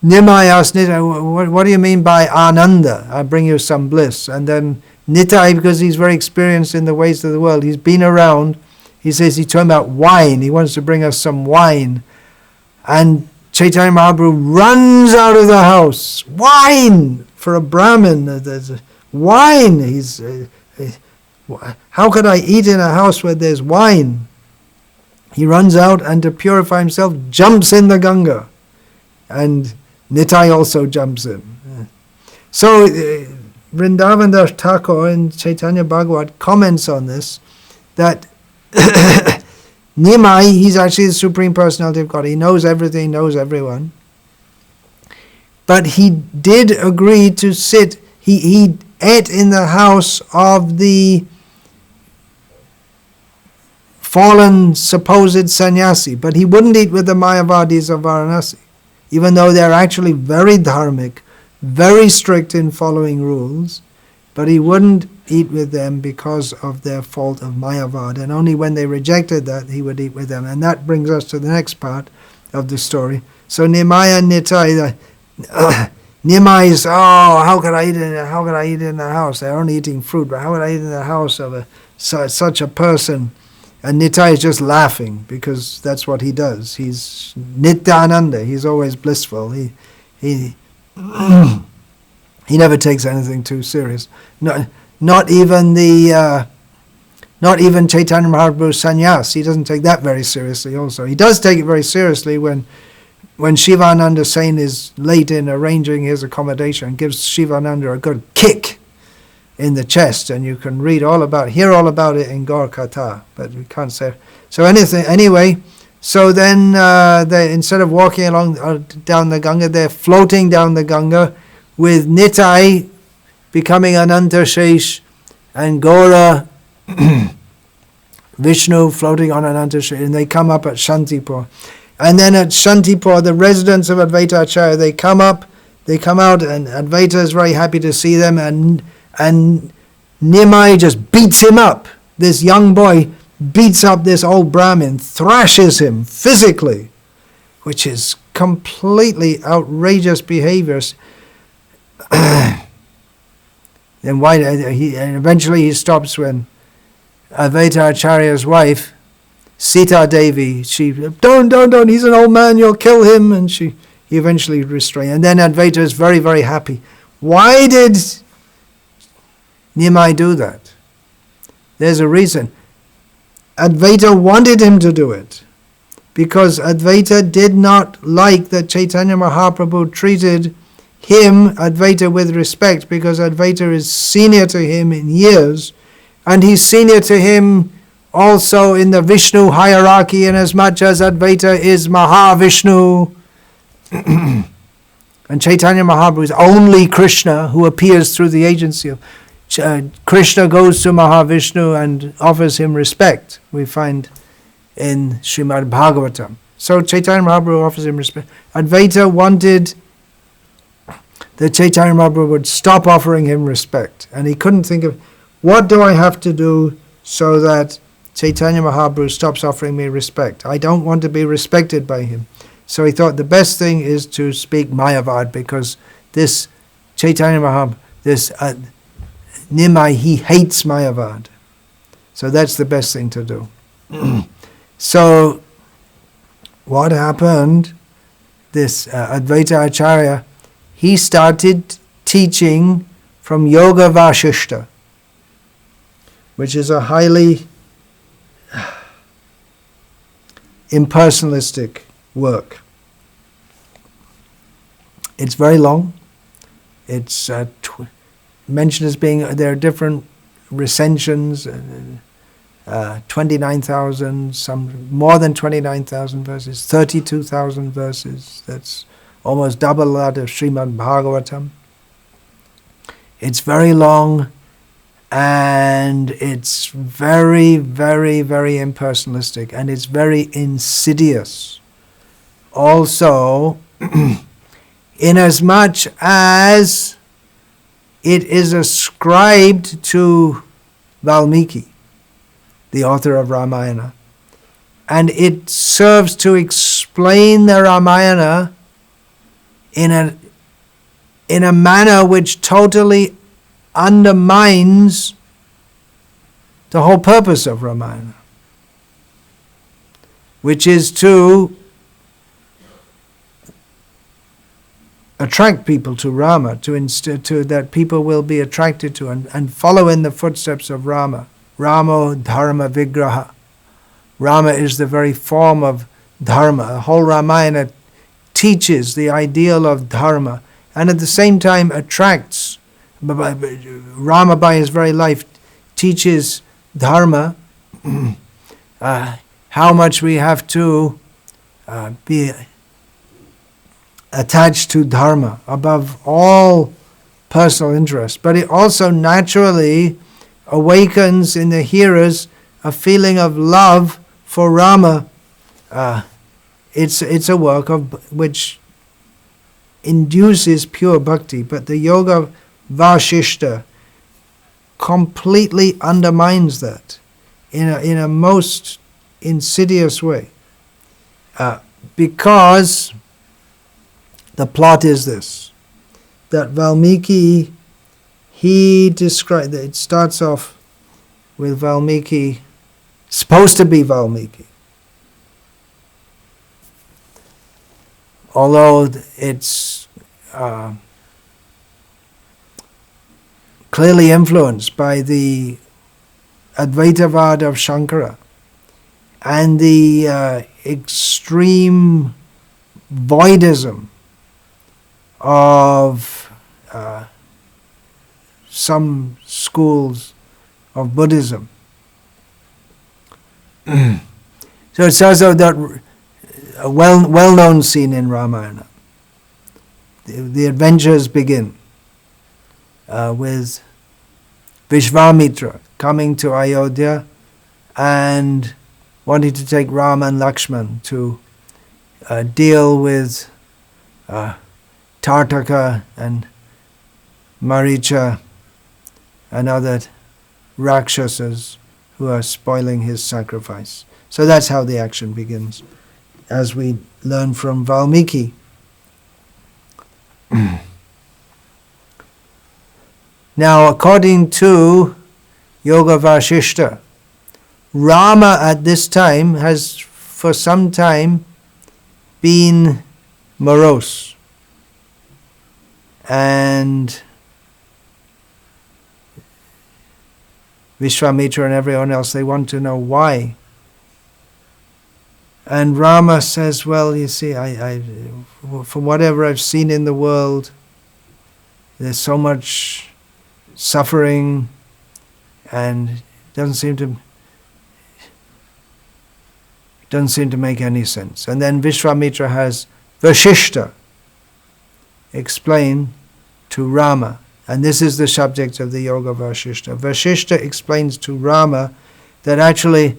Nimai asked Nitai, what do you mean by ananda? I'll bring you some bliss. And then Nitai, because he's very experienced in the ways of the world, he's been around, he says he's talking about wine. He wants to bring us some wine. And Caitanya Mahaprabhu runs out of the house. Wine! For a Brahmin, there's wine. How could I eat in a house where there's wine? He runs out and to purify himself, jumps in the Ganga. And Nitai also jumps in. So Vrindavan Das Thakur in Chaitanya Bhagavat comments on this, that Nimai, he's actually the Supreme Personality of God. He knows everything, knows everyone. But he did agree to sit, he ate in the house of the fallen supposed sannyasi, but he wouldn't eat with the Mayavadis of Varanasi, even though they're actually very dharmic, very strict in following rules, but he wouldn't eat with them because of their fault of Mayavad, and only when they rejected that he would eat with them. And that brings us to the next part of the story. So Nimai and Nitai, Nimai is, how could I eat in the house? They're only eating fruit, but how would I eat in the house of such a person? And Nitai is just laughing because that's what he does. He's Nityananda. He's always blissful. He never takes anything too serious. Not even Chaitanya Mahaprabhu's sannyas. He doesn't take that very seriously. Also, he does take it very seriously when Shivananda Sain is late in arranging his accommodation, gives Shivananda a good kick in the chest, and you can hear all about it in Gaura Katha, but we can't say. So anyway, so then they, instead of walking along down the Ganga, they're floating down the Ganga with Nitai becoming Anantashesh and Gaura Vishnu floating on Anantashesh, and they come up at Shantipur. And then at Shantipur, the residents of Advaita Acharya, they come out, and Advaita is very happy to see them, and Nimai just beats him up. This young boy beats up this old Brahmin, thrashes him physically, which is completely outrageous behaviors. And eventually he stops when Advaita Acharya's wife, Sita Devi, she, don't, he's an old man, you'll kill him, and he eventually restrains. And then Advaita is very, very happy. Why did Nimai do that? There's a reason. Advaita wanted him to do it, because Advaita did not like that Chaitanya Mahaprabhu treated him, Advaita, with respect, because Advaita is senior to him in years, and he's senior to him also in the Vishnu hierarchy, in as much as Advaita is Mahavishnu. And Chaitanya Mahaprabhu is only Krishna, who appears through the agency of Krishna, goes to Mahavishnu and offers him respect, we find in Srimad Bhagavatam. So Chaitanya Mahaprabhu offers him respect. Advaita wanted that Chaitanya Mahaprabhu would stop offering him respect, and he couldn't think of, what do I have to do so that Chaitanya Mahaprabhu stops offering me respect? I don't want to be respected by him. So he thought the best thing is to speak Mayavad, because this Chaitanya Mahaprabhu, this Nimai, he hates Mayavad. So that's the best thing to do. So what happened? This Advaita Acharya, he started teaching from Yoga Vashishta, which is a highly impersonalistic work. It's very long. It's mentioned as being, there are different recensions, 29,000, some more than 29,000 verses, 32,000 verses. That's almost double that of Srimad Bhagavatam. It's very long, and it's very, very, very impersonalistic, and it's very insidious. Also, inasmuch as it is ascribed to Valmiki, the author of Ramayana, and it serves to explain the Ramayana in a manner which totally undermines the whole purpose of Ramayana, which is to attract people to Rama, to that people will be attracted to and follow in the footsteps of Rama. Ramo Dharma Vigraha. Rama is the very form of Dharma. The whole Ramayana teaches the ideal of Dharma, and at the same time attracts. Rama by his very life teaches Dharma, how much we have to be attached to Dharma above all personal interest. But it also naturally awakens in the hearers a feeling of love for Rama. It's a work of which induces pure bhakti, but the Yoga Vashishta completely undermines that in a most insidious way, because the plot is this, that Valmiki, he described, it starts off with Valmiki, supposed to be Valmiki, although it's clearly influenced by the Advaitavad of Shankara and the extreme voidism of some schools of Buddhism. So it's also that a well-known scene in Ramayana. The adventures begin with Vishvamitra coming to Ayodhya and wanting to take Rama and Lakshman to deal with Tartaka and Maricha and other Rakshasas who are spoiling his sacrifice. So that's how the action begins, as we learn from Valmiki. Now, according to Yoga Vashishta, Rama at this time has for some time been morose, and Vishvamitra and everyone else, they want to know why. And Rama says, well, you see, I from whatever I've seen in the world, there's so much suffering, and it doesn't seem to make any sense. And then Vishvamitra has Vashishta explain to Rama, and this is the subject of the Yoga Vashishta. Vashishta explains to Rama that actually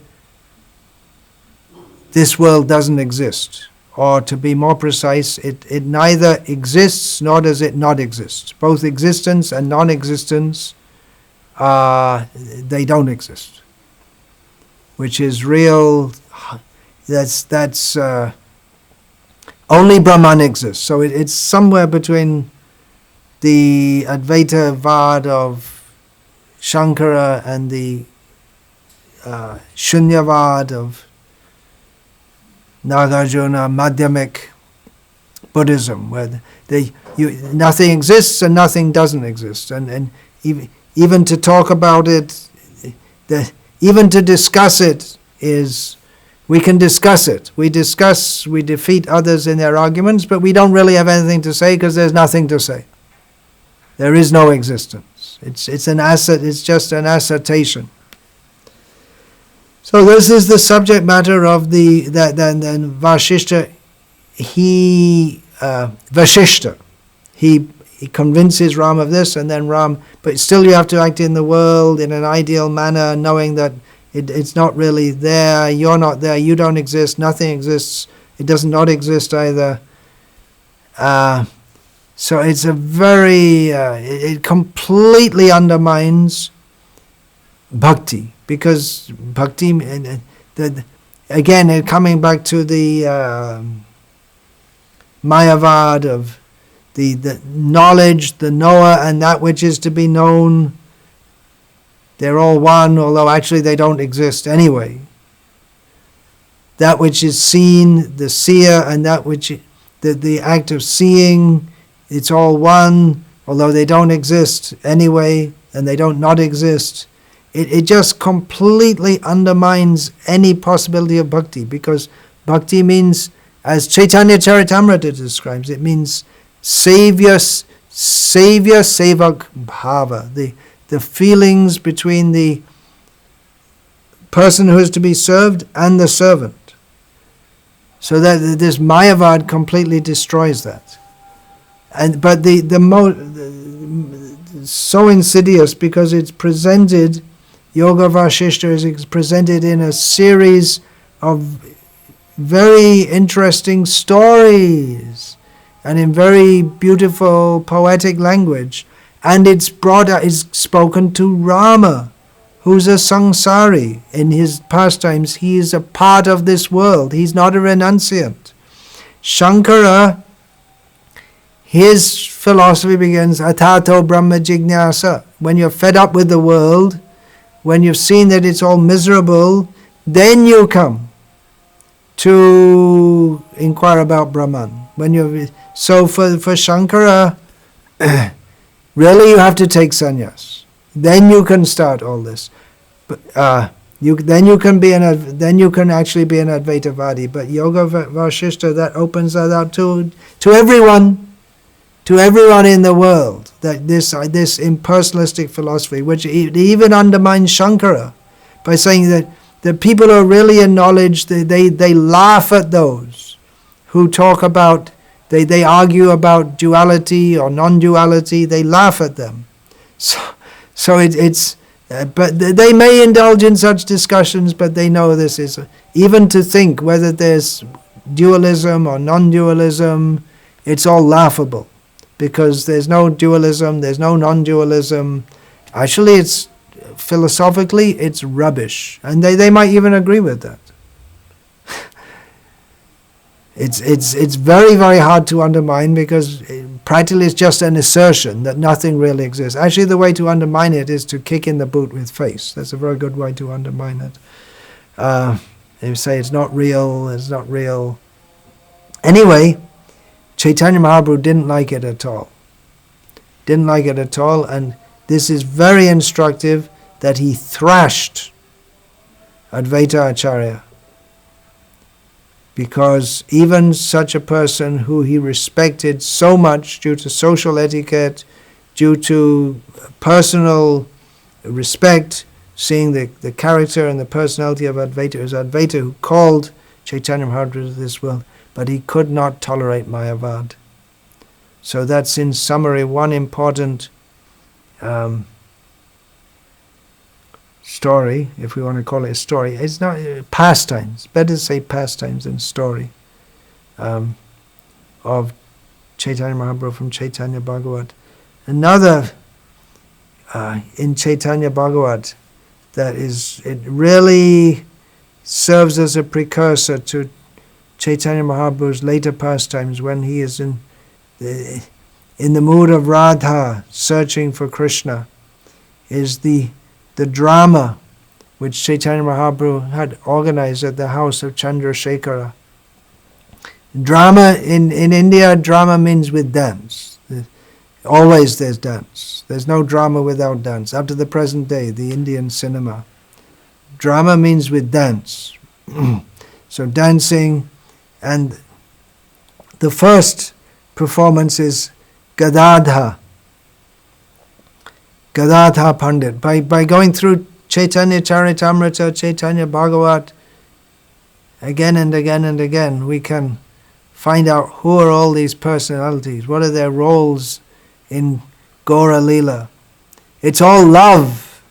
this world doesn't exist, or to be more precise, it neither exists nor does it not exist. Both existence and non-existence, they don't exist, which is real. That's only Brahman exists. So it's somewhere between the Advaitavad of Shankara and the Shunyavad of Nagarjuna, Madhyamik Buddhism, where nothing exists and nothing doesn't exist. And even to talk about it, even to discuss it is We can discuss it. We defeat others in their arguments, but we don't really have anything to say because there's nothing to say. There is no existence. It's an asset. It's just an assertion. So this is the subject matter of then Vasishta. Vasishta. He convinces Ram of this, and then Ram. But still, you have to act in the world in an ideal manner, knowing that it's not really there. You're not there. You don't exist. Nothing exists. It does not exist either. So it's a very. It completely undermines bhakti, because bhakti. Again, coming back to the Mayavad of the knowledge, the knower, and that which is to be known. They're all one, although actually they don't exist anyway. That which is seen, the seer, and that which the act of seeing, it's all one, although they don't exist anyway, and they don't not exist. It just completely undermines any possibility of bhakti, because bhakti means, as Chaitanya Charitamrita describes, it means Savior, Sevak Bhava, the feelings between the person who is to be served and the servant. So that this Mayavad completely destroys that. But so insidious, because it's presented, Yoga Vasishta is presented in a series of very interesting stories and in very beautiful poetic language. And it's spoken to Rama, who's a samsari. In his pastimes, he is a part of this world. He's not a renunciant. Shankara, his philosophy begins, Atato Brahma Jignasa. When you're fed up with the world, when you've seen that it's all miserable, then you come to inquire about Brahman. So for Shankara, really, you have to take sannyas. Then you can start all this. But then you can actually be an Advaitavadi. But Yoga Vasishta, that opens that out to everyone in the world. That this impersonalistic philosophy, which even undermines Shankara, by saying that the people who are really in knowledge, they laugh at those who talk about. They argue about duality or non-duality. They laugh at them. So but they may indulge in such discussions, but they know this is, even to think whether there's dualism or non-dualism, it's all laughable, because there's no dualism, there's no non-dualism. Actually, it's philosophically, it's rubbish, and they might even agree with that. It's very, very hard to undermine, because practically it's just an assertion that nothing really exists. Actually, the way to undermine it is to kick in the boot with face. That's a very good way to undermine it. They say it's not real, it's not real. Anyway, Chaitanya Mahaprabhu didn't like it at all. Didn't like it at all, and this is very instructive, that he thrashed Advaita Acharya. Because even such a person who he respected so much due to social etiquette, due to personal respect, seeing the character and the personality of Advaita, it was Advaita who called Chaitanya Mahaprabhu to this world, but he could not tolerate Mayavad. So that's, in summary, one important story, if we want to call it a story. It's not pastimes. Better say pastimes than story, of Chaitanya Mahaprabhu from Chaitanya Bhagavat. Another in Chaitanya Bhagavat it really serves as a precursor to Chaitanya Mahaprabhu's later pastimes, when he is in the mood of Radha, searching for Krishna, is the drama which Chaitanya Mahaprabhu had organized at the house of Chandrasekhara. Drama in India, drama means with dance. Always there's dance. There's no drama without dance. Up to the present day, the Indian cinema. Drama means with dance. So dancing, and the first performance is Gadadha Pandit. By going through Chaitanya Charitamrita, Chaitanya Bhagavat, again and again and again, we can find out who are all these personalities, what are their roles in Gaura Leela. It's all love.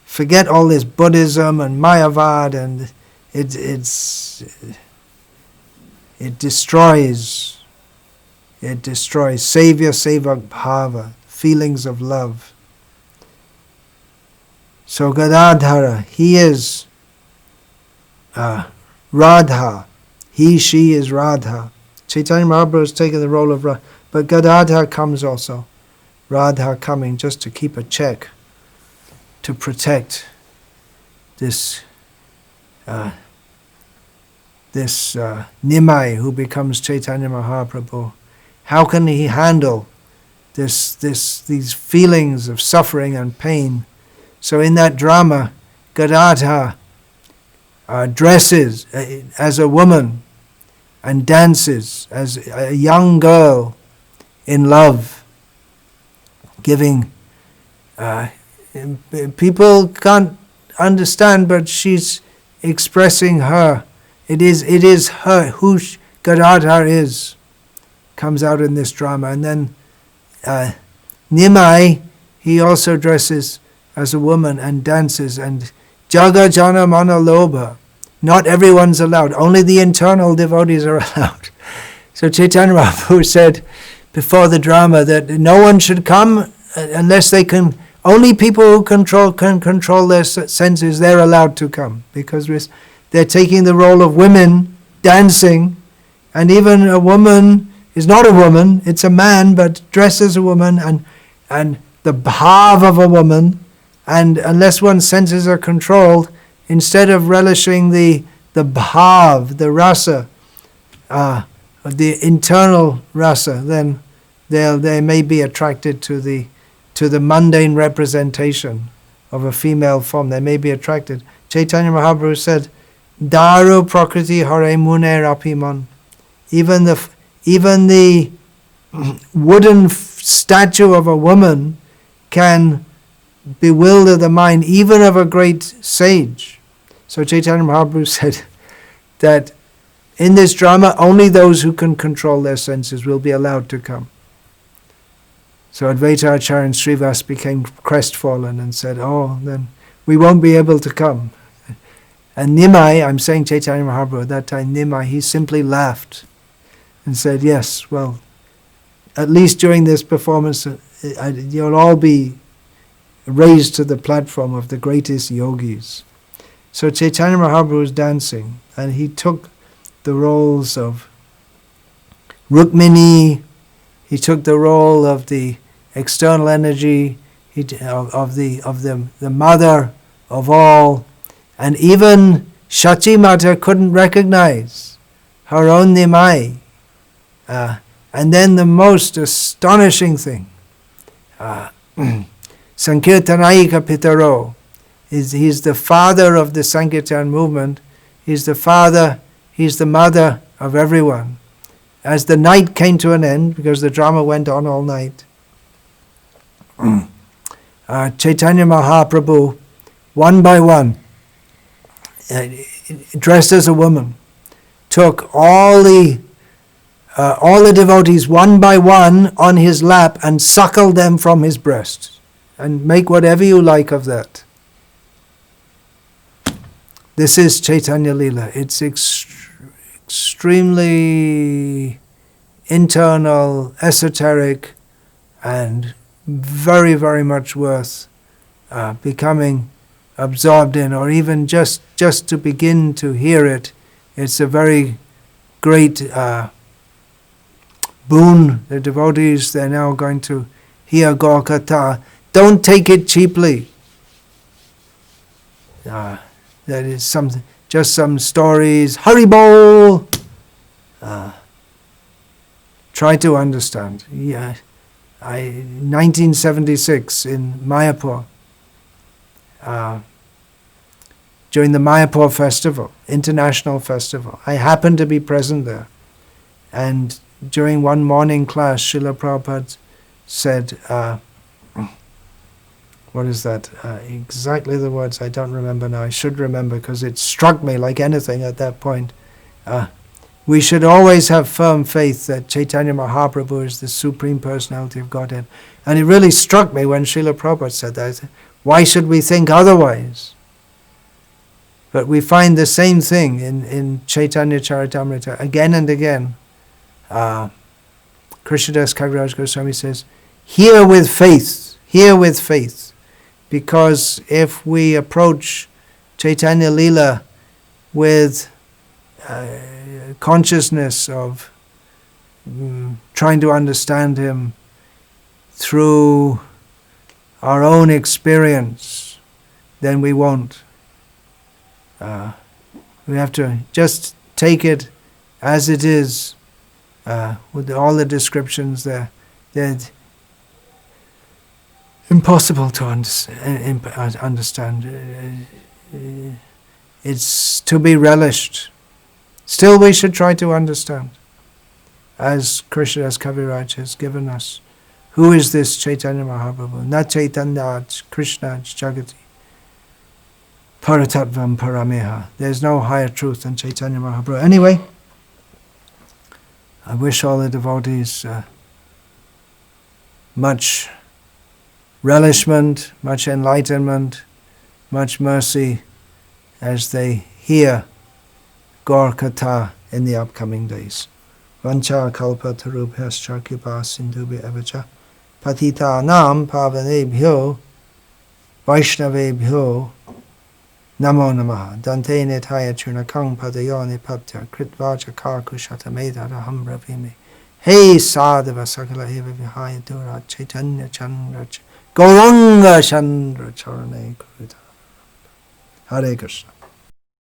Forget all this Buddhism and Mayavad, and it destroys. It destroys Savior Sevak Bhava, feelings of love. So Gadadhara, he is Radha. He, she is Radha. Chaitanya Mahaprabhu has taken the role of Radha. But Gadadhara comes also. Radha coming just to keep a check, to protect this Nimai who becomes Chaitanya Mahaprabhu. How can he handle these feelings of suffering and pain? So in that drama, Gadadhara dresses as a woman and dances as a young girl in love, giving. People can't understand, but she's expressing her. It is her who Gadadhara is. Comes out in this drama, and then Nimai, he also dresses as a woman and dances, and Jaga Jana Mana Lobha. Not everyone's allowed. Only the internal devotees are allowed. So Chaitanya Mahaprabhu said before the drama that no one should come unless they can. Only people who can control their senses, they're allowed to come, because they're taking the role of women dancing, and even a woman is not a woman; it's a man, but dressed as a woman, and the bhav of a woman. And unless one's senses are controlled, instead of relishing the bhav, the rasa, the internal rasa, then they may be attracted to the mundane representation of a female form. They may be attracted. Chaitanya Mahaprabhu said, "Daru prakriti hare mune rapiman." Even the wooden statue of a woman can bewilder the mind, even of a great sage. So Chaitanya Mahaprabhu said that in this drama, only those who can control their senses will be allowed to come. So Advaita Acharya and Srivas became crestfallen and said, "Oh, then we won't be able to come." And Nimai, I'm saying Chaitanya Mahaprabhu, at that time Nimai, he simply laughed and said, "Yes, well, at least during this performance, you'll all be raised to the platform of the greatest yogis." So Chaitanya Mahaprabhu was dancing, and he took the roles of Rukmini, he took the role of the external energy, of the mother of all, and even Shachi Mata couldn't recognize her own Nimai. And then the most astonishing thing, Sankirtanayika Pitaro, he's the father of the Sankirtan movement. He's the mother of everyone. As the night came to an end, because the drama went on all night, Chaitanya Mahaprabhu, one by one, dressed as a woman, took all the devotees one by one on his lap and suckled them from his breast. And make whatever you like of that. This is Chaitanya Leela. It's extremely internal, esoteric, and very, very much worth becoming absorbed in, or even just to begin to hear it. It's a very great boon. The devotees, they're now going to hear Gaura Katha. Don't take it cheaply. That is just some stories. Haribol! Try to understand. 1976 in Mayapur, during the Mayapur festival, international festival. I happened to be present there. And during one morning class, Srila Prabhupada said, what is that? Exactly the words I don't remember now. I should remember because it struck me like anything at that point. We should always have firm faith that Caitanya Mahaprabhu is the Supreme Personality of Godhead. And it really struck me when Srila Prabhupada said that. Why should we think otherwise? But we find the same thing in Chaitanya Charitamrita again and again. Krishnadas Kaviraj Goswami says, hear with faith, because if we approach Chaitanya Leela with consciousness of trying to understand him through our own experience, then we won't. We have to just take it as it is, with all the descriptions there. They're impossible to understand. It's to be relished. Still we should try to understand, as Krishnadas Kaviraj has given us. Who is this Caitanya Mahaprabhu? Na Chaitanya Krishna Jagati Paratattvam Parameha. There's no higher truth than Caitanya Mahaprabhu. Anyway, I wish all the devotees much relishment, much enlightenment, much mercy as they hear Gaura Katha in the upcoming days. Vancha kalpa tarubhyascha kripa sindhubhya avacha patita nam pavanebhyo vaishnavebhyo namo namaha dante netaya churnakang padayone patya kritvaja karkushatamedharaham ravime hey sadhava sakala eva vihaya dura chaitanya chandra gauranga chandra charane kurita. Hare Krishna.